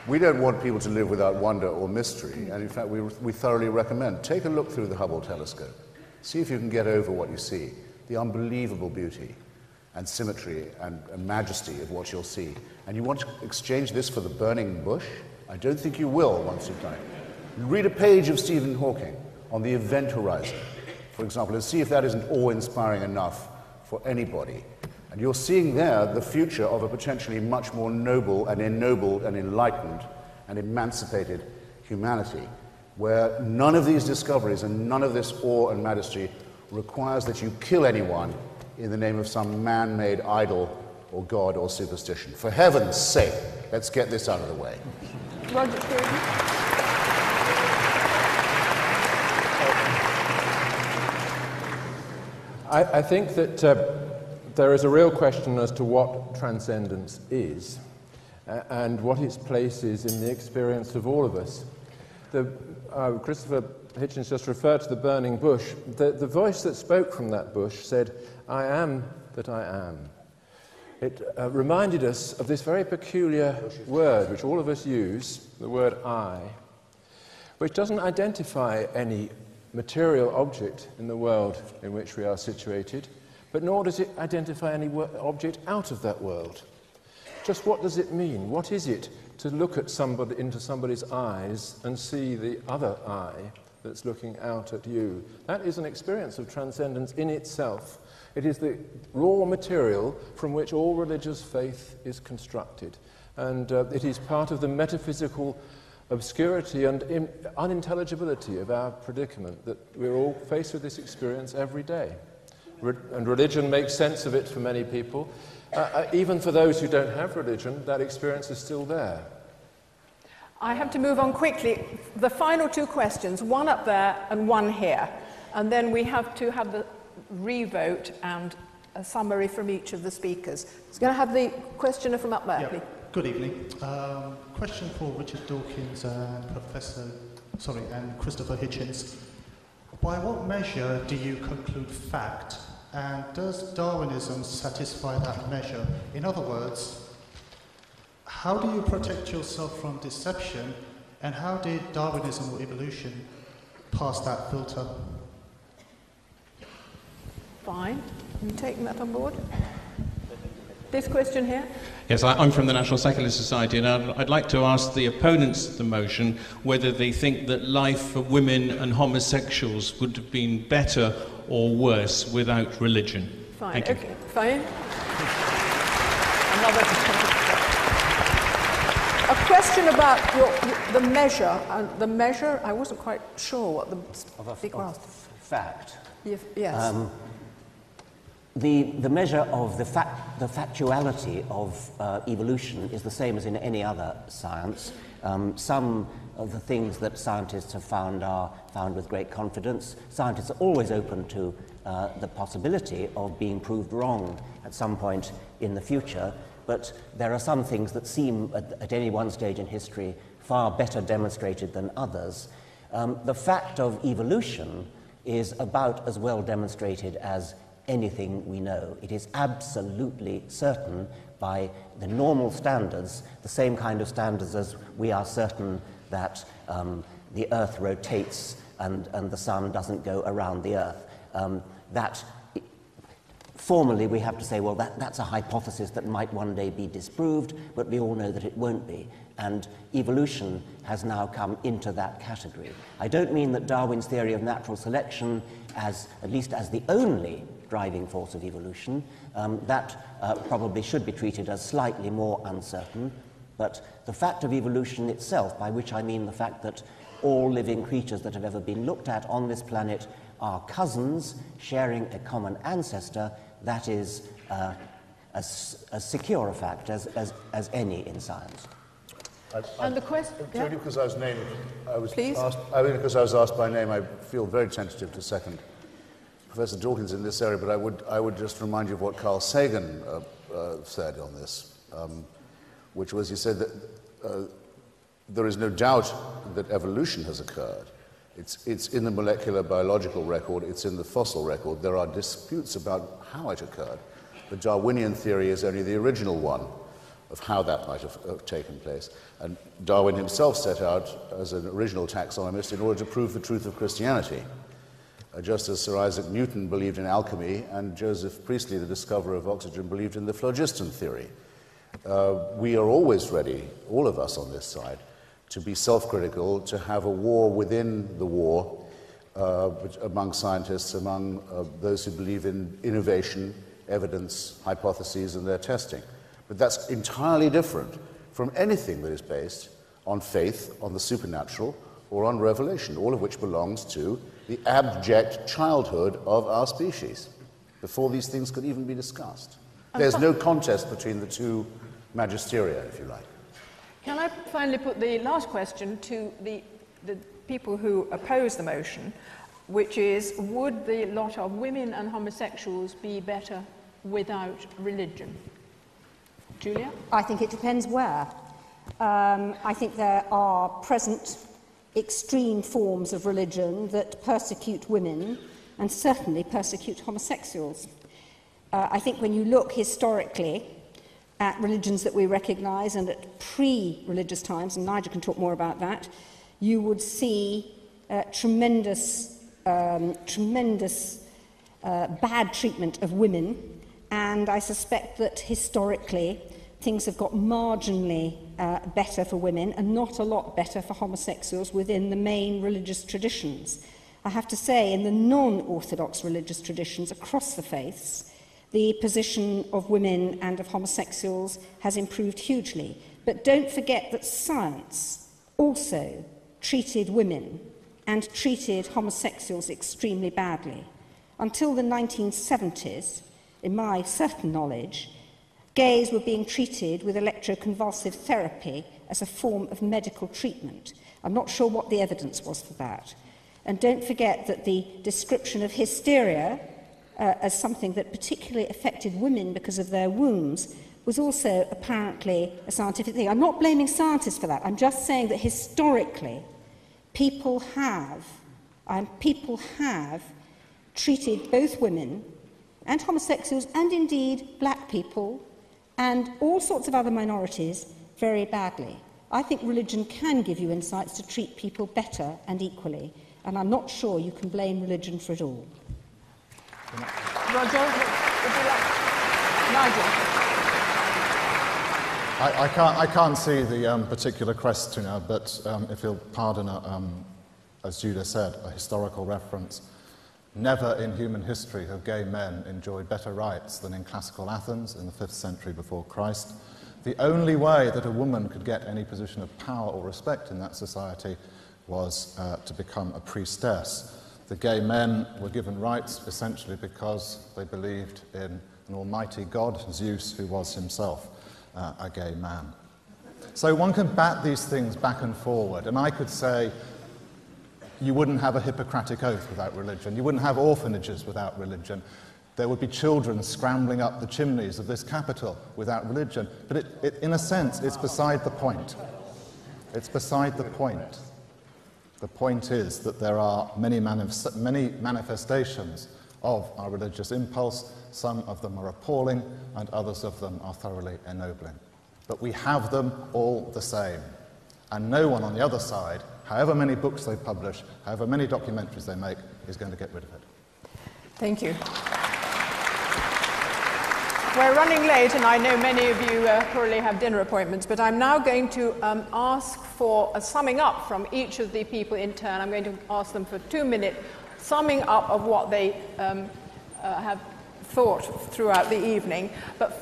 C: we don't want people to live without wonder or mystery, and in fact we thoroughly recommend, take a look through the Hubble telescope, see if you can get over what you see, the unbelievable beauty and symmetry and majesty of what you'll see. And you want to exchange this for the burning bush? I don't think you will once you've done it. Read a page of Stephen Hawking on the event horizon, for example, and see if that isn't awe-inspiring enough for anybody. And you're seeing there the future of a potentially much more noble and ennobled and enlightened and emancipated humanity, where none of these discoveries and none of this awe and majesty requires that you kill anyone in the name of some man-made idol or god or superstition. For heaven's sake, let's get this out of the way.
B: Roger,
D: I think that there is a real question as to what transcendence is and what its place is in the experience of all of us. Christopher Hitchens just referred to the burning bush. The voice that spoke from that bush said, "I am that I am." It reminded us of this very peculiar word which all of us use, the word I, which doesn't identify any material object in the world in which we are situated, but nor does it identify any object out of that world. Just what does it mean? What is it to look at somebody, into somebody's eyes and see the other eye that's looking out at you? That is an experience of transcendence in itself. It is the raw material from which all religious faith is constructed, and it is part of the metaphysical obscurity and unintelligibility of our predicament, that we're all faced with this experience every day. And religion makes sense of it for many people. Even for those who don't have religion, that experience is still there.
B: I have to move on quickly. The final two questions, one up there and one here. And then we have to have the revote and a summary from each of the speakers. It's going to have the questioner from up there, please.
Q: Good evening. Question for Richard Dawkins and and Christopher Hitchens. By what measure do you conclude fact, and does Darwinism satisfy that measure? In other words, how do you protect yourself from deception, and how did Darwinism or evolution pass that filter?
B: Fine. Are you taking that on board? This question here?
R: Yes, I'm from the National Secular Society, and I'd like to ask the opponents of the motion whether they think that life for women and homosexuals would have been better or worse without religion.
B: Fine.
R: Thank you.
B: Okay. Fine. A question about the measure. The measure, I wasn't quite sure what the speaker asked.
F: Fact.
B: Yes.
F: The measure of the factuality of evolution is the same as in any other science. Some of the things that scientists have found are found with great confidence. Scientists are always open to the possibility of being proved wrong at some point in the future, but there are some things that seem at any one stage in history far better demonstrated than others. The fact of evolution is about as well demonstrated as anything we know. It is absolutely certain by the normal standards, the same kind of standards as we are certain that the Earth rotates and the Sun doesn't go around the Earth. Formally, we have to say, well, that's a hypothesis that might one day be disproved, but we all know that it won't be. And evolution has now come into that category. I don't mean that Darwin's theory of natural selection, at least as the only driving force of evolution, that probably should be treated as slightly more uncertain. But the fact of evolution itself, by which I mean the fact that all living creatures that have ever been looked at on this planet are cousins sharing a common ancestor, that is as secure a fact as any in science.
B: And the question...
C: Only because I was named,
B: Please?
C: Because I was asked by name, I feel very tentative to second Professor Dawkins in this area, but I would just remind you of what Carl Sagan said on this, which was, he said that there is no doubt that evolution has occurred. It's in the molecular biological record, it's in the fossil record. There are disputes about how it occurred. The Darwinian theory is only the original one of how that might have taken place. And Darwin himself set out as an original taxonomist in order to prove the truth of Christianity, just as Sir Isaac Newton believed in alchemy and Joseph Priestley, the discoverer of oxygen, believed in the phlogiston theory. We are always ready, all of us on this side, to be self-critical, to have a war within the war among scientists, among those who believe in innovation, evidence, hypotheses, and their testing. But that's entirely different from anything that is based on faith, on the supernatural, or on revelation, all of which belongs to the abject childhood of our species, before these things could even be discussed. There's no contest between the two magisteria, if you like.
B: Can I finally put the last question to the people who oppose the motion, which is, would the lot of women and homosexuals be better without religion? Julia?
G: I think it depends where. I think there are present extreme forms of religion that persecute women and certainly persecute homosexuals. I think when you look historically at religions that we recognise and at pre-religious times, and Nigel can talk more about that, you would see tremendous bad treatment of women, and I suspect that historically things have got marginally better for women and not a lot better for homosexuals within the main religious traditions. I have to say, in the non-orthodox religious traditions across the faiths, the position of women and of homosexuals has improved hugely. But don't forget that science also treated women and treated homosexuals extremely badly. Until the 1970s, in my certain knowledge, gays were being treated with electroconvulsive therapy as a form of medical treatment. I'm not sure what the evidence was for that. And don't forget that the description of hysteria as something that particularly affected women because of their wombs was also apparently a scientific thing. I'm not blaming scientists for that. I'm just saying that historically people have treated both women and homosexuals and indeed black people and all sorts of other minorities very badly. I think religion can give you insights to treat people better and equally, and I'm not sure you can blame religion for it all.
B: Roger, would you like... Nigel?
E: I can't see the particular questioner, but if you'll pardon, as Judah said, a historical reference. Never in human history have gay men enjoyed better rights than in classical Athens in the 5th century before Christ. The only way that a woman could get any position of power or respect in that society was to become a priestess. The gay men were given rights essentially because they believed in an almighty God, Zeus, who was himself a gay man. So one can bat these things back and forward, and I could say you wouldn't have a Hippocratic oath without religion, you wouldn't have orphanages without religion, there would be children scrambling up the chimneys of this capital without religion, but in a sense it's beside the point. It's beside the point. The point is that there are many manifestations of our religious impulse. Some of them are appalling, and others of them are thoroughly ennobling. But we have them all the same. And no one on the other side, however many books they publish, however many documentaries they make, is going to get rid of it.
B: Thank you. We're running late, and I know many of you probably have dinner appointments, but I'm now going to ask for a summing up from each of the people in turn. I'm going to ask them for 2-minute summing up of what they have thought throughout the evening. But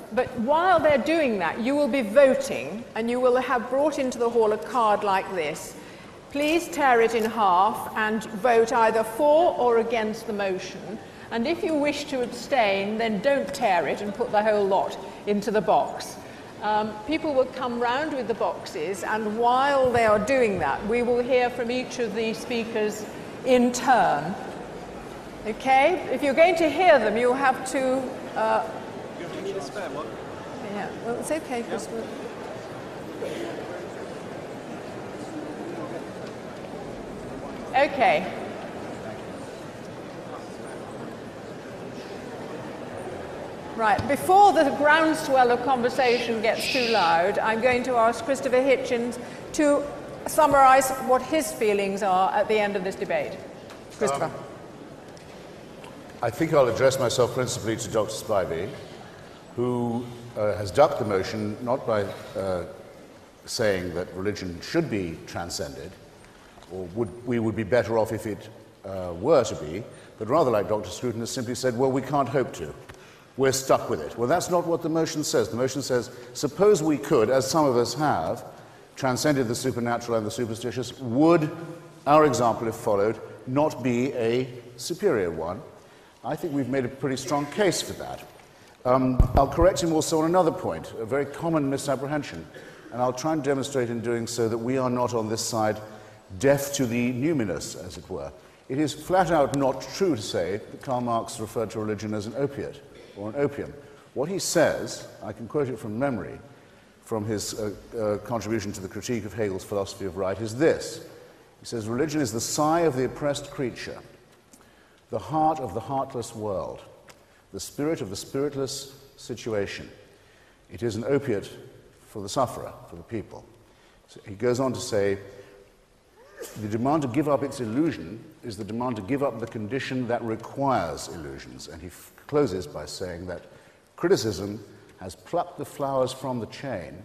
B: while they're doing that, you will be voting, and you will have brought into the hall a card like this. Please tear it in half and vote either for or against the motion. And if you wish to abstain, then don't tear it and put the whole lot into the box. People will come round with the boxes, and while they are doing that, we will hear from each of the speakers in turn. Okay? If you're going to hear them, you'll have to...
S: You need a spare one?
B: Yeah, well, it's okay, Chris. Okay. Right, before the groundswell of conversation gets too loud, I'm going to ask Christopher Hitchens to summarise what his feelings are at the end of this debate. Christopher.
C: I think I'll address myself principally to Dr. Spivey, who has ducked the motion not by saying that religion should be transcended, or we would be better off if it were to be, but rather, like Dr. Scruton has simply said, well, we can't hope to. We're stuck with it. Well, that's not what the motion says. The motion says, suppose we could, as some of us have, transcended the supernatural and the superstitious, would our example, if followed, not be a superior one? I think we've made a pretty strong case for that. I'll correct him also on another point, a very common misapprehension, and I'll try and demonstrate in doing so that we are not on this side deaf to the numinous, as it were. It is flat out not true to say that Karl Marx referred to religion as an opiate or an opium. What he says, I can quote it from memory, from his contribution to the critique of Hegel's philosophy of right, is this. He says, religion is the sigh of the oppressed creature, the heart of the heartless world, the spirit of the spiritless situation. It is an opiate for the sufferer, for the people. So he goes on to say, the demand to give up its illusion is the demand to give up the condition that requires illusions. And he closes by saying that criticism has plucked the flowers from the chain,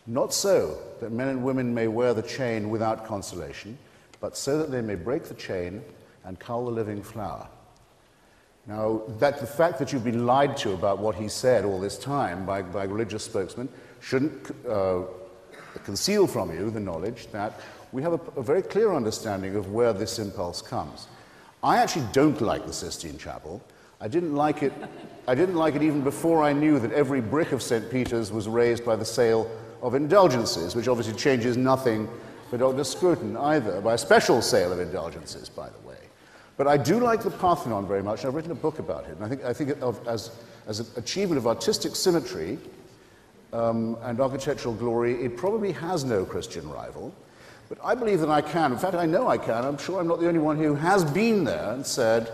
C: not so that men and women may wear the chain without consolation, but so that they may break the chain and cull the living flower. Now, the fact that you've been lied to about what he said all this time by religious spokesmen shouldn't conceal from you the knowledge that we have a very clear understanding of where this impulse comes. I actually don't like the Sistine Chapel. I didn't like it even before I knew that every brick of St. Peter's was raised by the sale of indulgences, which obviously changes nothing for Dr. Scruton either, by a special sale of indulgences, by the way. But I do like the Parthenon very much, and I've written a book about it, and I think as an achievement of artistic symmetry and architectural glory, it probably has no Christian rival. But I believe that I can. In fact, I know I can. I'm sure I'm not the only one who has been there and said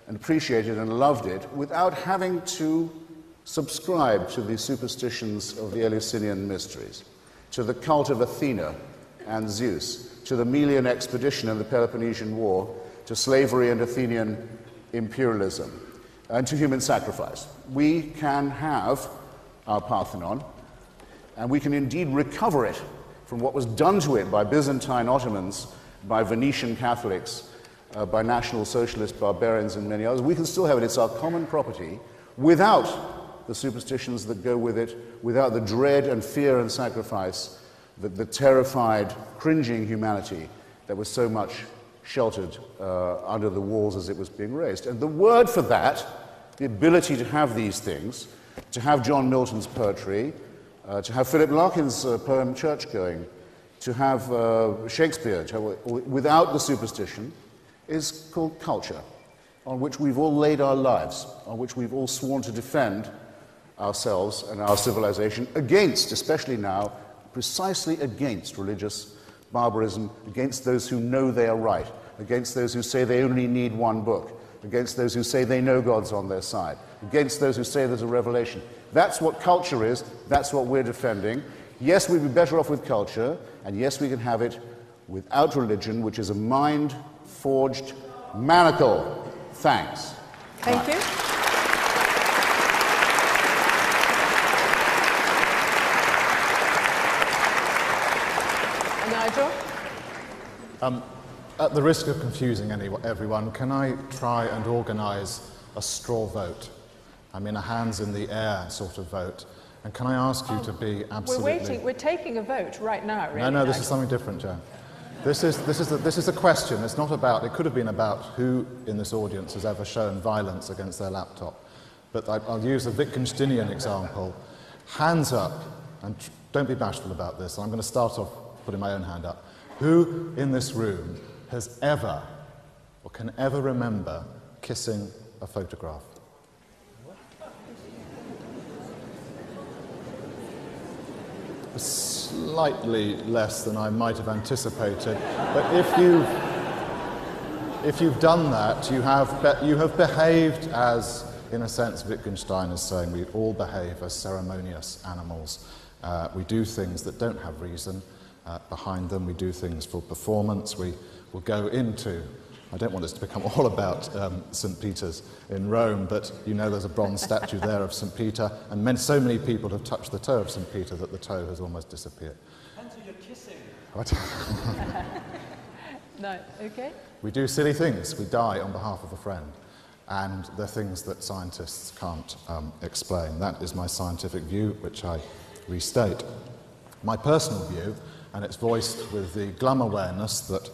C: and appreciated and loved it without having to subscribe to the superstitions of the Eleusinian mysteries, to the cult of Athena and Zeus, to the Melian expedition and the Peloponnesian War, to slavery and Athenian imperialism, and to human sacrifice. We can have our Parthenon, and we can indeed recover it from what was done to it by Byzantine Ottomans, by Venetian Catholics, by National Socialist barbarians and many others. We can still have it. It's our common property without the superstitions that go with it, without the dread and fear and sacrifice, the terrified, cringing humanity that was so much sheltered under the walls as it was being raised. And the word for that, the ability to have these things, to have John Milton's poetry, to have Philip Larkin's poem Churchgoing, to have Shakespeare, without the superstition, is called culture, on which we've all laid our lives, on which we've all sworn to defend ourselves and our civilization against, especially now, precisely against religious barbarism, against those who know they are right, against those who say they only need one book, against those who say they know God's on their side, against those who say there's a revelation. That's what culture is, that's what we're defending. Yes, we'd be better off with culture, and yes, we can have it without religion, which is a mind-forged manacle. Thanks.
B: Thank you. Nigel?
E: At the risk of confusing everyone, can I try and organise a straw vote? I mean, a hands in the air sort of vote. And can I ask you to be absolutely...
B: We're taking a vote right now, really.
E: No, this is something different, Joe. This is a question. It's not about... It could have been about who in this audience has ever shown violence against their laptop. But I'll use a Wittgensteinian example. Hands up, and don't be bashful about this. I'm going to start off putting my own hand up. Who in this room has ever, or can ever remember, kissing a photograph? Slightly less than I might have anticipated, but if you've done that, you have behaved as, in a sense, Wittgenstein is saying, we all behave as ceremonious animals. We do things that don't have reason behind them. We do things for performance. We will go into, I don't want this to become all about St. Peter's in Rome, but you know there's a bronze statue there of St. Peter, and so many people have touched the toe of St. Peter that the toe has almost disappeared.
L: Depends who you're kissing.
B: No, okay.
E: We do silly things. We die on behalf of a friend. And they're things that scientists can't explain. That is my scientific view, which I restate. My personal view, and it's voiced with the glum awareness that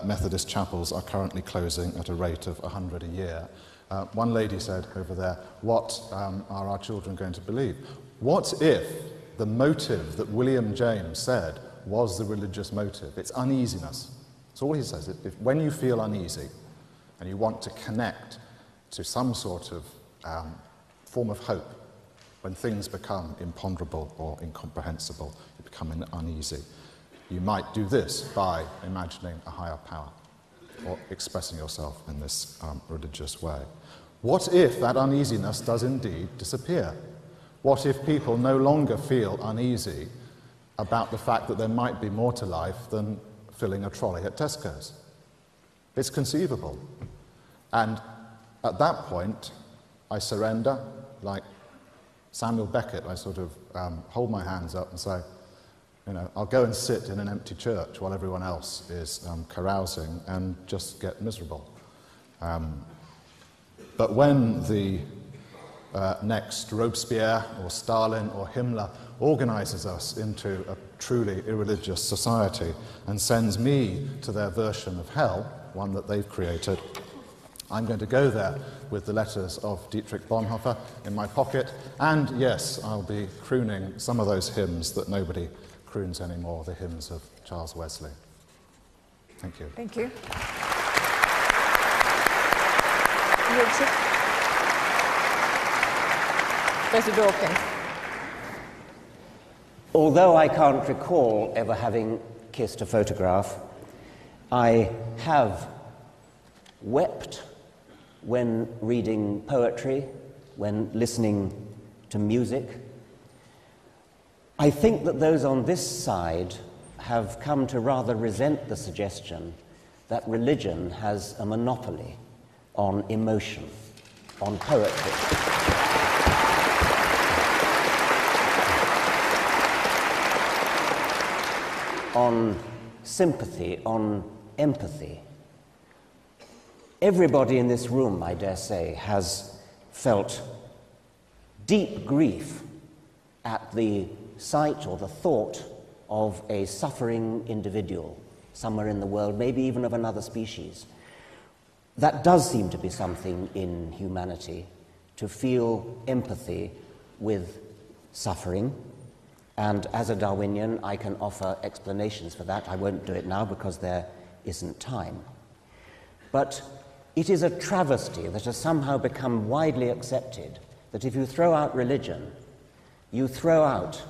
E: Methodist chapels are currently closing at a rate of 100 a year. One lady said over there, what are our children going to believe? What if the motive that William James said was the religious motive? It's uneasiness. That's all he says. When you feel uneasy and you want to connect to some sort of form of hope, when things become imponderable or incomprehensible, you become uneasy. You might do this by imagining a higher power or expressing yourself in this religious way. What if that uneasiness does indeed disappear? What if people no longer feel uneasy about the fact that there might be more to life than filling a trolley at Tesco's? It's conceivable. And at that point, I surrender, like Samuel Beckett. I sort of hold my hands up and say, you know, I'll go and sit in an empty church while everyone else is carousing and just get miserable. But when the next Robespierre or Stalin or Himmler organizes us into a truly irreligious society and sends me to their version of hell, one that they've created, I'm going to go there with the letters of Dietrich Bonhoeffer in my pocket, and yes, I'll be crooning some of those hymns that nobody croons anymore, the hymns of Charles Wesley. Thank you.
B: Thank you. Richard? Professor Dawkins.
F: Although I can't recall ever having kissed a photograph, I have wept when reading poetry, when listening to music. I think that those on this side have come to rather resent the suggestion that religion has a monopoly on emotion, on poetry. On sympathy, on empathy. Everybody in this room, I dare say, has felt deep grief at the sight or the thought of a suffering individual somewhere in the world, maybe even of another species. That does seem to be something in humanity, to feel empathy with suffering. And as a Darwinian, I can offer explanations for that. I won't do it now because there isn't time. But it is a travesty that has somehow become widely accepted that if you throw out religion, you throw out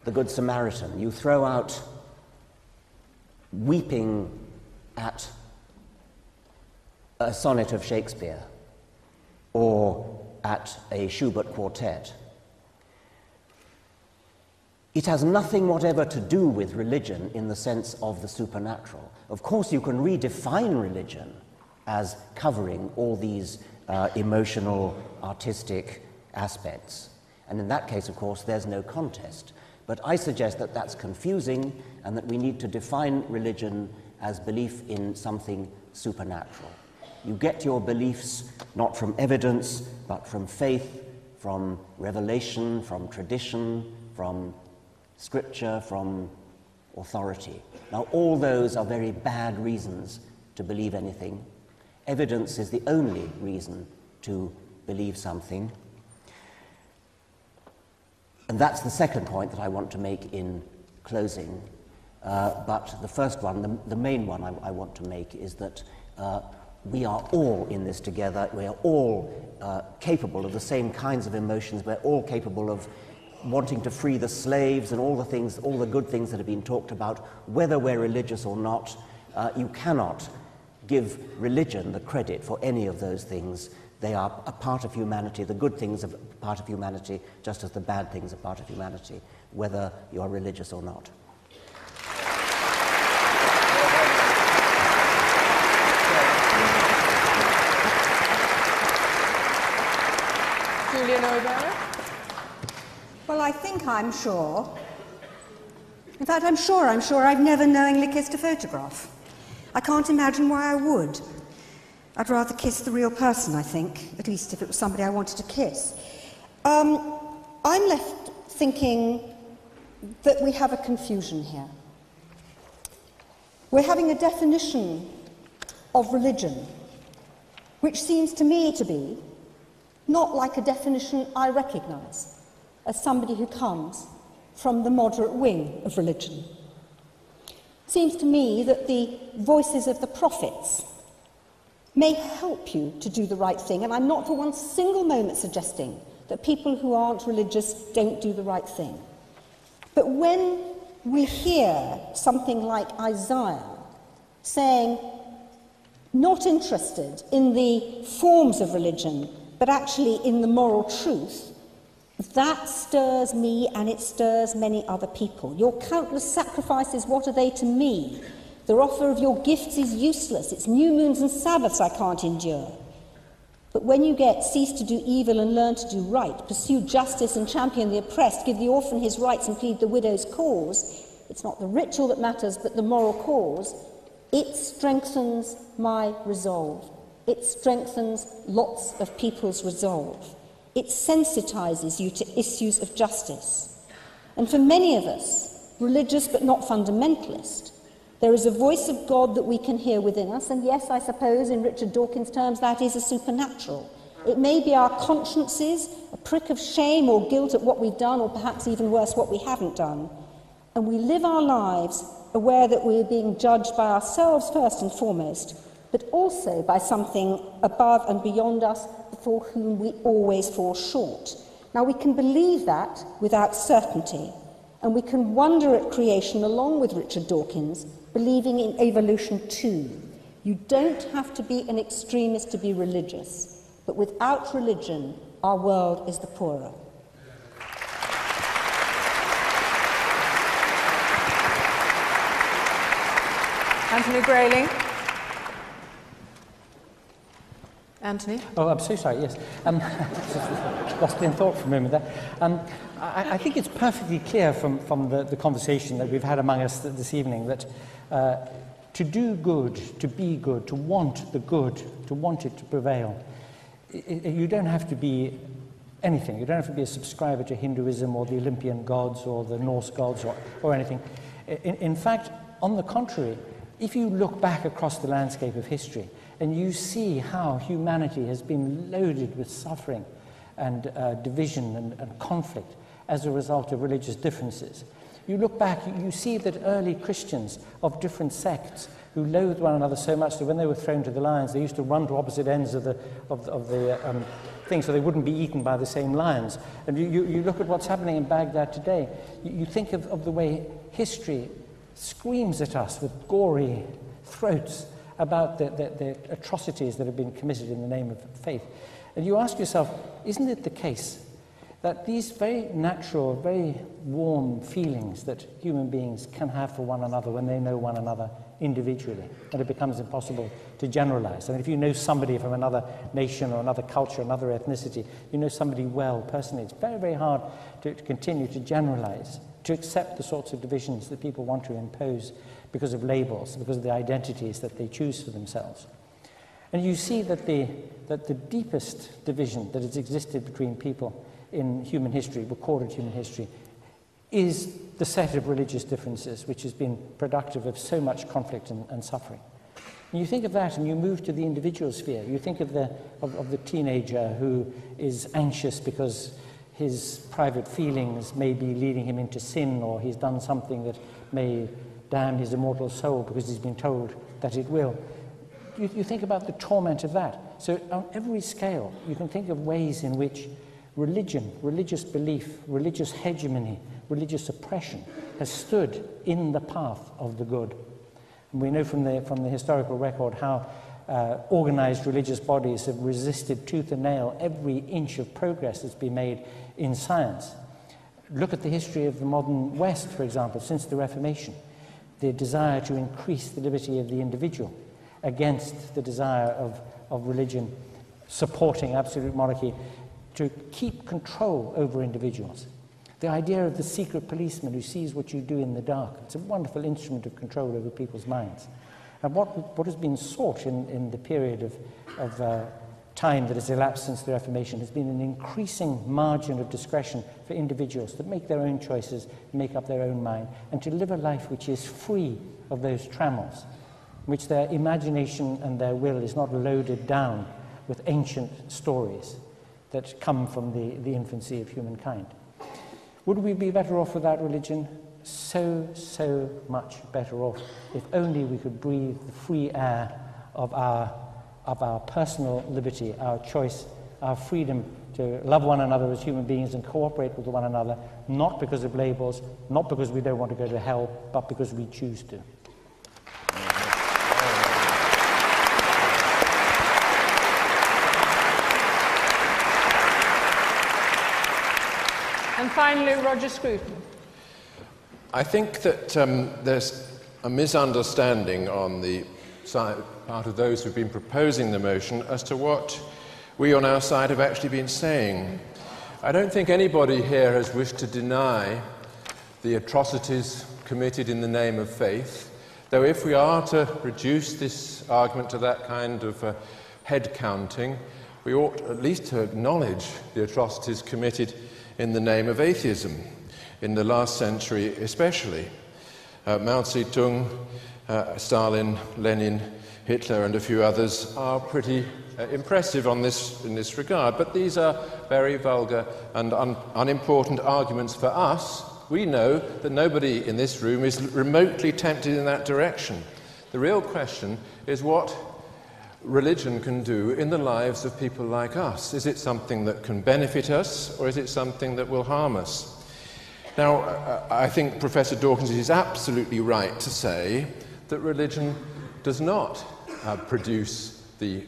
F: the Good Samaritan, you throw out weeping at a sonnet of Shakespeare or at a Schubert quartet. It has nothing whatever to do with religion in the sense of the supernatural. Of course, you can redefine religion as covering all these emotional, artistic aspects. And in that case, of course, there's no contest. But I suggest that that's confusing and that we need to define religion as belief in something supernatural. You get your beliefs not from evidence, but from faith, from revelation, from tradition, from scripture, from authority. Now, all those are very bad reasons to believe anything. Evidence is the only reason to believe something. And that's the second point that I want to make in closing. But the first one, the main one I want to make is that we are all in this together. We are all capable of the same kinds of emotions. We're all capable of wanting to free the slaves and all the things, all the good things that have been talked about, whether we're religious or not. You cannot give religion the credit for any of those things. They are a part of humanity. The good things are part of humanity, just as the bad things are part of humanity, whether you are religious or not.
B: Julia Neuberger?
G: Well, I think I'm sure. In fact, I'm sure I've never knowingly kissed a photograph. I can't imagine why I would. I'd rather kiss the real person, I think, at least if it was somebody I wanted to kiss. I'm left thinking that we have a confusion here. We're having a definition of religion, which seems to me to be not like a definition I recognise as somebody who comes from the moderate wing of religion. It seems to me that the voices of the prophets may help you to do the right thing, and I'm not for one single moment suggesting that people who aren't religious don't do the right thing. But when we hear something like Isaiah saying, not interested in the forms of religion, but actually in the moral truth, that stirs me and it stirs many other people. Your countless sacrifices, what are they to me? The offer of your gifts is useless. It's new moons and Sabbaths I can't endure. But when you get cease to do evil and learn to do right, pursue justice and champion the oppressed, give the orphan his rights and plead the widow's cause, it's not the ritual that matters, but the moral cause. It strengthens my resolve. It strengthens lots of people's resolve. It sensitizes you to issues of justice. And for many of us, religious but not fundamentalist, there is a voice of God that we can hear within us, and yes, I suppose, in Richard Dawkins' terms, that is a supernatural. It may be our consciences, a prick of shame or guilt at what we've done, or perhaps even worse, what we haven't done. And we live our lives aware that we're being judged by ourselves first and foremost, but also by something above and beyond us for whom we always fall short. Now, we can believe that without certainty, and we can wonder at creation along with Richard Dawkins, believing in evolution too. You don't have to be an extremist to be religious, but without religion, our world is the poorer.
B: Anthony Grayling. Anthony?
H: Oh, I'm so sorry, yes. Lost in thought for a moment there. I think it's perfectly clear from the conversation that we've had among us this evening that to do good, to be good, to want the good, to want it to prevail, you don't have to be anything. You don't have to be a subscriber to Hinduism or the Olympian gods or the Norse gods or anything. In fact, on the contrary, if you look back across the landscape of history and you see how humanity has been loaded with suffering and division and conflict as a result of religious differences, you look back, you see that early Christians of different sects who loathed one another so much that when they were thrown to the lions, they used to run to opposite ends of the thing so they wouldn't be eaten by the same lions. And you look at what's happening in Baghdad today, you think of the way history screams at us with gory throats about the atrocities that have been committed in the name of faith. And you ask yourself, isn't it the case that these very natural, very warm feelings that human beings can have for one another when they know one another individually, and it becomes impossible to generalize. I mean, if you know somebody from another nation or another culture, another ethnicity, you know somebody well personally, it's very, very hard to continue to generalize, to accept the sorts of divisions that people want to impose because of labels, because of the identities that they choose for themselves. And you see that the deepest division that has existed between people in human history, recorded human history, is the set of religious differences which has been productive of so much conflict and suffering. And you think of that and you move to the individual sphere. You think of the teenager who is anxious because his private feelings may be leading him into sin, or he's done something that may damn his immortal soul because he's been told that it will. You think about the torment of that. So on every scale, you can think of ways in which religion, religious belief, religious hegemony, religious oppression has stood in the path of the good. And we know from the historical record how organized religious bodies have resisted tooth and nail every inch of progress that's been made in science. Look at the history of the modern West, for example, since the Reformation. The desire to increase the liberty of the individual against the desire of religion supporting absolute monarchy to keep control over individuals. The idea of the secret policeman who sees what you do in the dark, it's a wonderful instrument of control over people's minds. And what has been sought in the period of time that has elapsed since the Reformation has been an increasing margin of discretion for individuals to make their own choices, make up their own mind, and to live a life which is free of those trammels, in which their imagination and their will is not loaded down with ancient stories that come from the infancy of humankind. Would we be better off without religion? So much better off if only we could breathe the free air of our personal liberty, our choice, our freedom to love one another as human beings and cooperate with one another, not because of labels, not because we don't want to go to hell, but because we choose to.
B: And finally, Roger Scruton.
D: I think that there's a misunderstanding on the part of those who've been proposing the motion as to what we on our side have actually been saying. I don't think anybody here has wished to deny the atrocities committed in the name of faith, though if we are to reduce this argument to that kind of head counting, we ought at least to acknowledge the atrocities committed in the name of atheism, in the last century especially. Mao Zedong, Stalin, Lenin, Hitler and a few others are pretty impressive in this regard, but these are very vulgar and unimportant arguments for us. We know that nobody in this room is remotely tempted in that direction. The real question is what religion can do in the lives of people like us. Is it something that can benefit us, or is it something that will harm us? Now, I think Professor Dawkins is absolutely right to say that religion does not produce the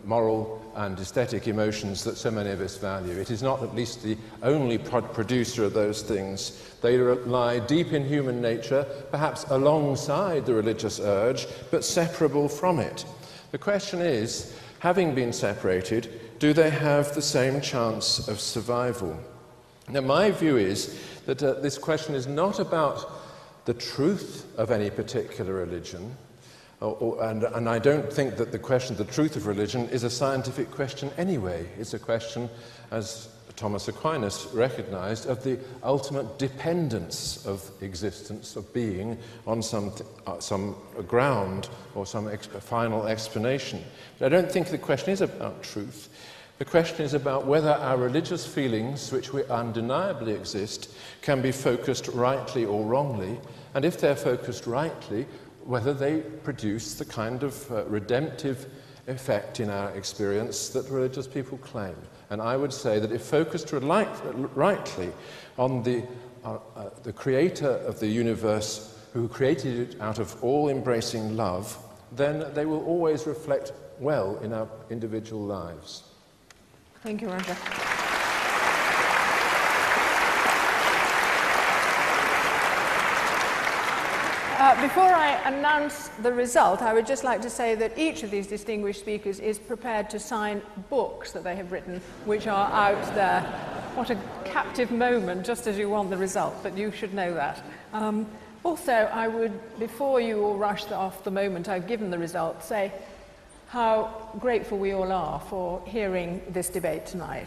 D: moral and aesthetic emotions that so many of us value. It is not at least the only producer of those things. They lie deep in human nature, perhaps alongside the religious urge, but separable from it. The question is, having been separated, do they have the same chance of survival? Now, my view is that this question is not about the truth of any particular religion, and I don't think that the question of the truth of religion is a scientific question anyway. It's a question, as Thomas Aquinas recognized, of the ultimate dependence of existence, of being, on some ground or some final explanation. But I don't think the question is about truth. The question is about whether our religious feelings, which undeniably exist, can be focused rightly or wrongly, and if they're focused rightly, whether they produce the kind of redemptive effect in our experience that religious people claim. And I would say that if focused rightly on the creator of the universe, who created it out of all-embracing love, then they will always reflect well in our individual lives.
B: Thank you, Roger. Before I announce the result, I would just like to say that each of these distinguished speakers is prepared to sign books that they have written, which are out there. What a captive moment, just as you want the result, but you should know that. Also, I would, before you all rush off the moment I've given the result, say how grateful we all are for hearing this debate tonight.